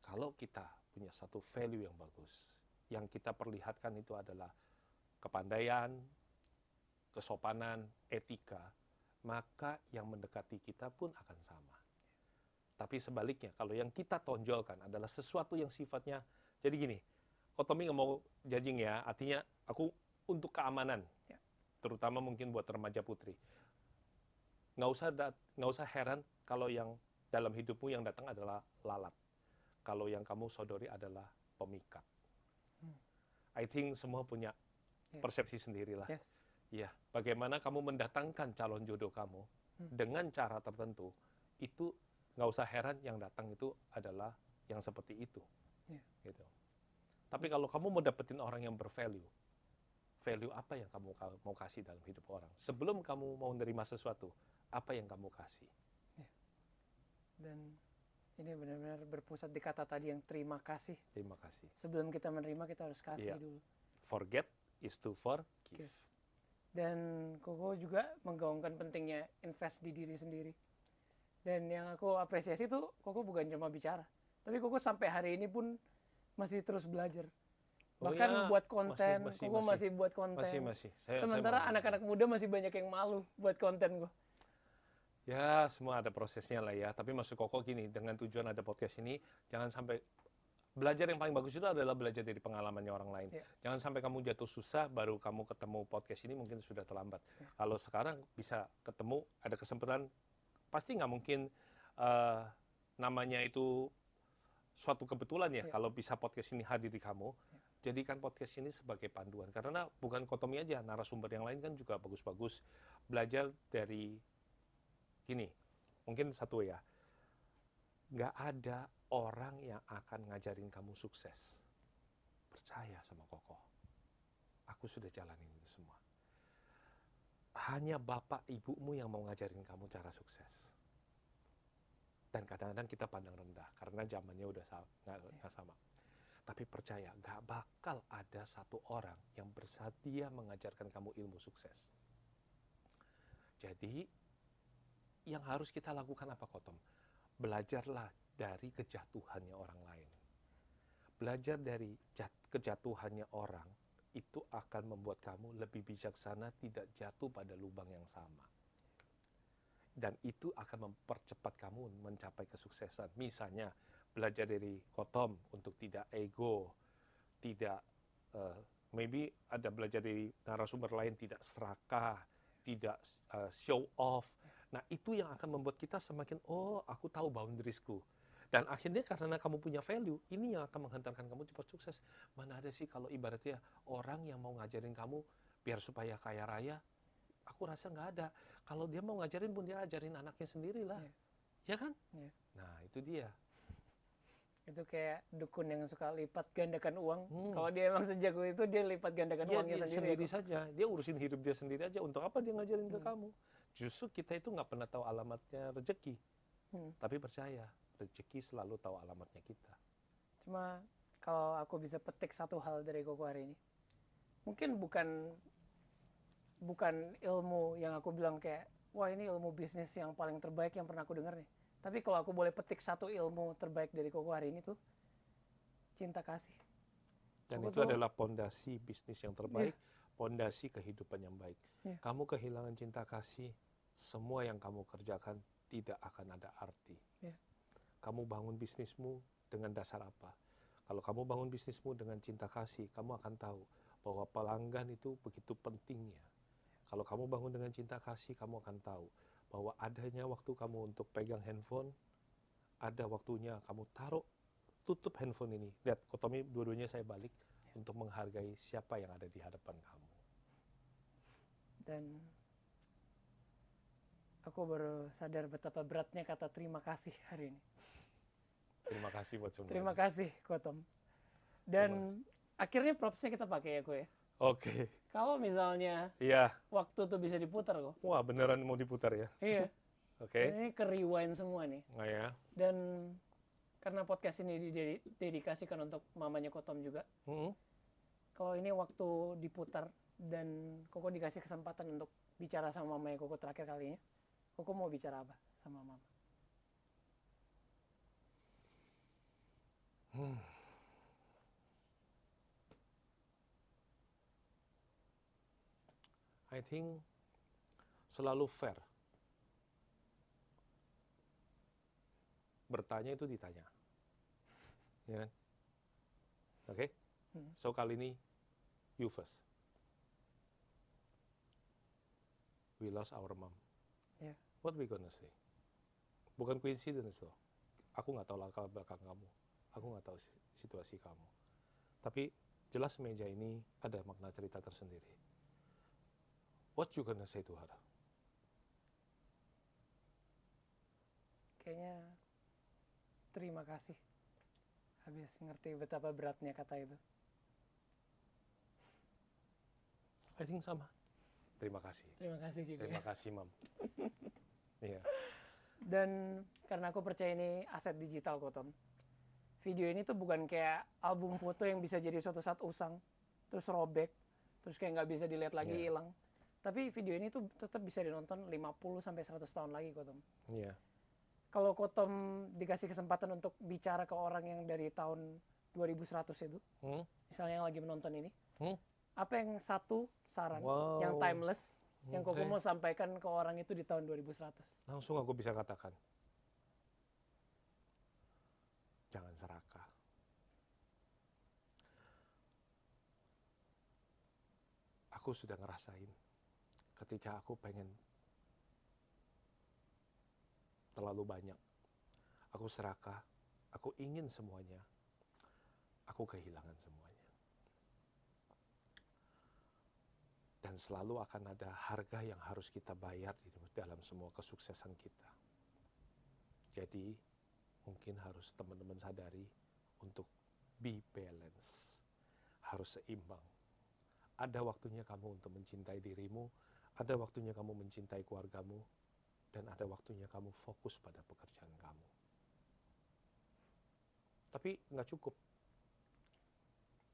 kalau kita punya satu value yang bagus, yang kita perlihatkan itu adalah kepandaian, kesopanan, etika, maka yang mendekati kita pun akan sama. Tapi sebaliknya, kalau yang kita tonjolkan adalah sesuatu yang sifatnya, jadi gini, Kotomi nggak mau judging ya, artinya aku untuk keamanan, terutama mungkin buat remaja putri. Nggak usah heran kalau yang dalam hidupmu yang datang adalah lalat. Kalau yang kamu sodori adalah pemikat. I think semua punya persepsi sendirilah. Yes. Ya, bagaimana kamu mendatangkan calon jodoh kamu dengan cara tertentu, itu nggak usah heran yang datang itu adalah yang seperti itu. Gitu. Tapi kalau kamu mau dapetin orang yang bervalue, value apa yang kamu mau kasih dalam hidup orang? Sebelum kamu mau menerima sesuatu, apa yang kamu kasih? Dan ini benar-benar berpusat di kata tadi yang terima kasih. Terima kasih. Sebelum kita menerima, kita harus kasih dulu. Forget is to forgive. Dan Koko juga menggaungkan pentingnya invest di diri sendiri. Dan yang aku apresiasi tuh, Koko bukan cuma bicara, tapi Koko sampai hari ini pun masih terus belajar. Bahkan buat konten, Koko masih buat konten. Masih. Sementara anak-anak muda masih banyak yang malu buat konten kok. Ya, semua ada prosesnya lah ya. Tapi maksud Koko gini, dengan tujuan ada podcast ini, jangan sampai belajar yang paling bagus itu adalah belajar dari pengalamannya orang lain. Jangan sampai kamu jatuh susah, baru kamu ketemu podcast ini mungkin sudah terlambat. Kalau sekarang bisa ketemu, ada kesempatan, pasti nggak mungkin namanya itu suatu kebetulan ya, kalau bisa podcast ini hadir di kamu. Jadikan podcast ini sebagai panduan. Karena bukan Kotomi aja, narasumber yang lain kan juga bagus-bagus. Belajar dari gini, mungkin satu ya, nggak ada orang yang akan ngajarin kamu sukses. Percaya sama Koko. Aku sudah jalanin itu semua. Hanya bapak ibumu yang mau ngajarin kamu cara sukses. Dan kadang-kadang kita pandang rendah, karena zamannya udah nggak sama. Tapi percaya, nggak bakal ada satu orang yang bersedia mengajarkan kamu ilmu sukses. Jadi, yang harus kita lakukan apa, Kotom? Belajarlah dari kejatuhannya orang lain. Belajar dari kejatuhannya orang, itu akan membuat kamu lebih bijaksana, tidak jatuh pada lubang yang sama. Dan itu akan mempercepat kamu mencapai kesuksesan. Misalnya, belajar dari Kotom untuk tidak ego, tidak maybe ada belajar dari narasumber lain tidak serakah, tidak show off. Nah, itu yang akan membuat kita semakin, oh, aku tahu boundariesku. Dan akhirnya karena kamu punya value, ini yang akan menghantarkan kamu cepat sukses. Mana ada sih kalau ibaratnya orang yang mau ngajarin kamu biar supaya kaya raya, aku rasa nggak ada. Kalau dia mau ngajarin pun dia ajarin anaknya sendiri lah. Ya kan? Nah, itu dia. Itu kayak dukun yang suka lipat gandakan uang. Kalau dia emang sejago itu, dia lipat gandakan uangnya Dia sendiri. saja. Dia urusin hidup dia sendiri aja. Untuk apa dia ngajarin ke kamu? Justru kita itu nggak pernah tahu alamatnya rezeki. Tapi percaya, rezeki selalu tahu alamatnya kita. Cuma kalau aku bisa petik satu hal dari Koko hari ini, mungkin bukan ilmu yang aku bilang kayak, wah ini ilmu bisnis yang paling terbaik yang pernah aku dengar nih. Tapi kalau aku boleh petik satu ilmu terbaik dari Koko hari ini tuh, cinta kasih. Dan Koko itu tuh, adalah pondasi bisnis yang terbaik, pondasi kehidupan yang baik. Kamu kehilangan cinta kasih, semua yang kamu kerjakan tidak akan ada arti. Kamu bangun bisnismu dengan dasar apa? Kalau kamu bangun bisnismu dengan cinta kasih, kamu akan tahu bahwa pelanggan itu begitu pentingnya. Kalau kamu bangun dengan cinta kasih, kamu akan tahu bahwa adanya waktu kamu untuk pegang handphone, ada waktunya kamu taruh, tutup handphone ini. Lihat, Kotomi dua-duanya saya balik untuk menghargai siapa yang ada di hadapan kamu. Dan aku baru sadar betapa beratnya kata terima kasih hari ini. Terima kasih buat semuanya. Terima kasih, Kotom. Dan akhirnya propsnya kita pakai ya, Ko ya. Oke. Kalau misalnya waktu tuh bisa diputar kok. Wah, beneran mau diputar ya? Iya. Oke. Ini ke rewind semua nih. Oh ya. Dan karena podcast ini didedikasikan untuk mamanya Kotom juga. Kalau ini waktu diputar dan Koko dikasih kesempatan untuk bicara sama mamanya Koko terakhir kalinya, Koko mau bicara apa sama mama? I think selalu fair. Bertanya itu ditanya. Ya kan? Oke? So kali ini, you first. We lost our mom. What we gonna say? Bukan coincidence loh. Aku nggak tahu latar belakang kamu. Aku nggak tahu situasi kamu. Tapi jelas meja ini ada makna cerita tersendiri. What you gonna say to her? Kayaknya terima kasih. Habis ngerti betapa beratnya kata itu. I think sama. Terima kasih. Terima kasih juga. Terima kasih, Mam. Iya. Dan karena aku percaya ini aset digital, Kotom. Video ini tuh bukan kayak album foto yang bisa jadi suatu saat usang, terus robek, terus kayak nggak bisa dilihat lagi, hilang. Tapi video ini tuh tetap bisa dinonton 50-100 tahun lagi, Kotom. Iya. Kalau Kotom dikasih kesempatan untuk bicara ke orang yang dari tahun 2100 itu, misalnya yang lagi menonton ini, apa yang satu saran yang timeless, yang Koko mau sampaikan ke orang itu di tahun 2100? Langsung aku bisa katakan, jangan serakah. Aku sudah ngerasain ketika aku pengen terlalu banyak. Aku serakah, aku ingin semuanya, aku kehilangan semuanya. Dan selalu akan ada harga yang harus kita bayar di dalam semua kesuksesan kita. Jadi, mungkin harus teman-teman sadari untuk be balance. Harus seimbang. Ada waktunya kamu untuk mencintai dirimu, ada waktunya kamu mencintai keluargamu, dan ada waktunya kamu fokus pada pekerjaan kamu. Tapi nggak cukup.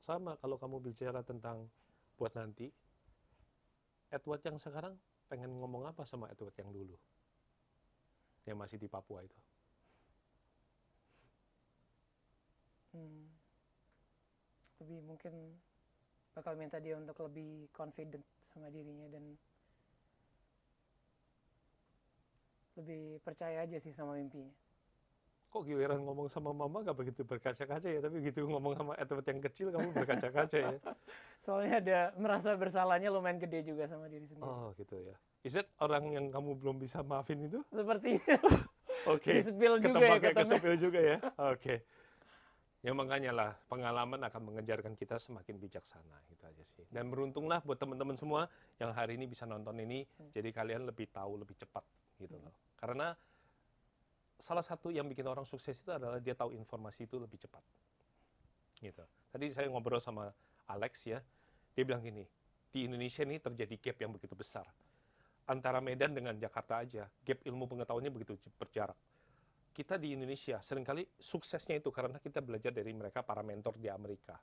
Sama kalau kamu bicara tentang buat nanti, Edward yang sekarang pengen ngomong apa sama Edward yang dulu? Yang masih di Papua itu. Lebih mungkin bakal minta dia untuk lebih confident sama dirinya dan lebih percaya aja sih sama mimpinya. kok giliran ngomong sama mama gak begitu berkaca-kaca ya, tapi gitu ngomong sama Edward yang kecil kamu berkaca-kaca ya. Soalnya ada merasa bersalahnya lumayan gede juga sama diri sendiri. Oh gitu ya. Is that orang yang kamu belum bisa maafin itu? Sepertinya Oke. disepil juga ya Ketebaknya katanya. kesepil juga ya. Oke. Ya makanya lah pengalaman akan mengejarkan kita semakin bijaksana, gitu aja sih. Dan beruntunglah buat teman-teman semua yang hari ini bisa nonton ini, jadi kalian lebih tahu lebih cepat gitu loh. Karena salah satu yang bikin orang sukses itu adalah dia tahu informasi itu lebih cepat. Gitu. Tadi saya ngobrol sama Alex ya, dia bilang gini, di Indonesia ini terjadi gap yang begitu besar. Antara Medan dengan Jakarta aja, gap ilmu pengetahuannya begitu berjarak. Kita di Indonesia seringkali suksesnya itu karena kita belajar dari mereka para mentor di Amerika.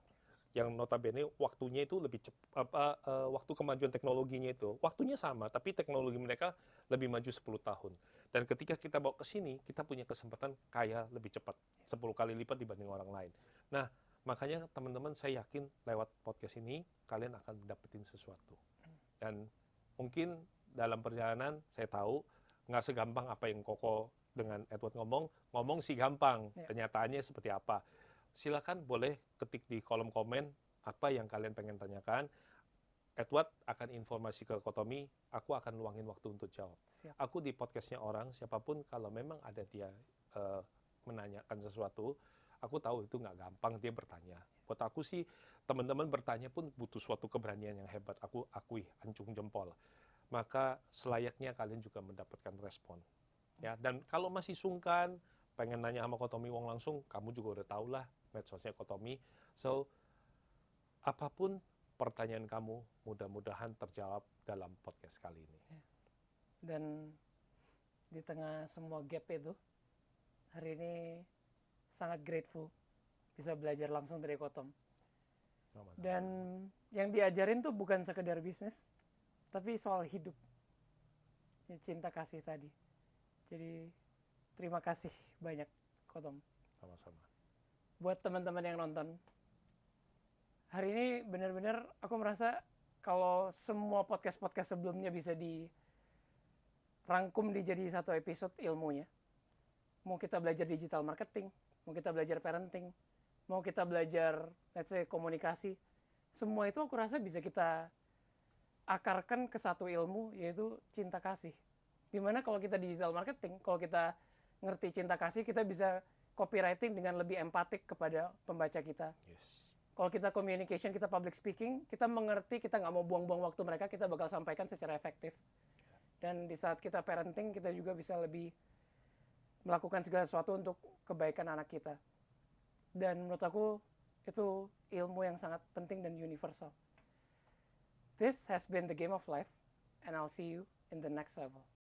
Yang notabene waktunya itu lebih cepat, waktu kemajuan teknologinya itu, waktunya sama, tapi teknologi mereka lebih maju 10 tahun. Dan ketika kita bawa ke sini, kita punya kesempatan kaya lebih cepat, 10 kali lipat dibanding orang lain. Nah, makanya teman-teman saya yakin lewat podcast ini, kalian akan dapetin sesuatu. Dan mungkin dalam perjalanan, saya tahu, nggak segampang apa yang Koko dengan Edward ngomong sih gampang, kenyataannya seperti apa. Silakan boleh ketik di kolom komen apa yang kalian pengen tanyakan. Edward akan informasi ke Kotomi, aku akan luangin waktu untuk jawab. Siap. Aku di podcastnya orang, siapapun kalau memang ada dia menanyakan sesuatu, aku tahu itu nggak gampang dia bertanya. Buat aku sih, teman-teman bertanya pun butuh suatu keberanian yang hebat. Aku akui, ancung jempol. Maka selayaknya kalian juga mendapatkan respon. Ya, dan kalau masih sungkan, pengen nanya sama Kotomi Wong langsung, kamu juga udah tahu lah medsosnya Kotomi. So, apapun pertanyaan kamu, mudah-mudahan terjawab dalam podcast kali ini. Dan di tengah semua gap itu, hari ini sangat grateful bisa belajar langsung dari Kotom. Dan yang diajarin tuh bukan sekedar bisnis, tapi soal hidup. Ya, cinta kasih tadi. Jadi terima kasih banyak Kotom. Sama-sama. Buat teman-teman yang nonton, hari ini benar-benar aku merasa kalau semua podcast-podcast sebelumnya bisa dirangkum jadi satu episode ilmunya. Mau kita belajar digital marketing, mau kita belajar parenting, mau kita belajar let's say komunikasi, semua itu aku rasa bisa kita akarkan ke satu ilmu, yaitu cinta kasih. Dimana kalau kita digital marketing, kalau kita ngerti cinta kasih, kita bisa copywriting dengan lebih empatik kepada pembaca kita. Yes. Kalau kita communication, kita public speaking, kita mengerti, kita nggak mau buang-buang waktu mereka, kita bakal sampaikan secara efektif. Dan di saat kita parenting, kita juga bisa lebih melakukan segala sesuatu untuk kebaikan anak kita. Dan menurut aku, itu ilmu yang sangat penting dan universal. This has been the game of life, and I'll see you in the next level.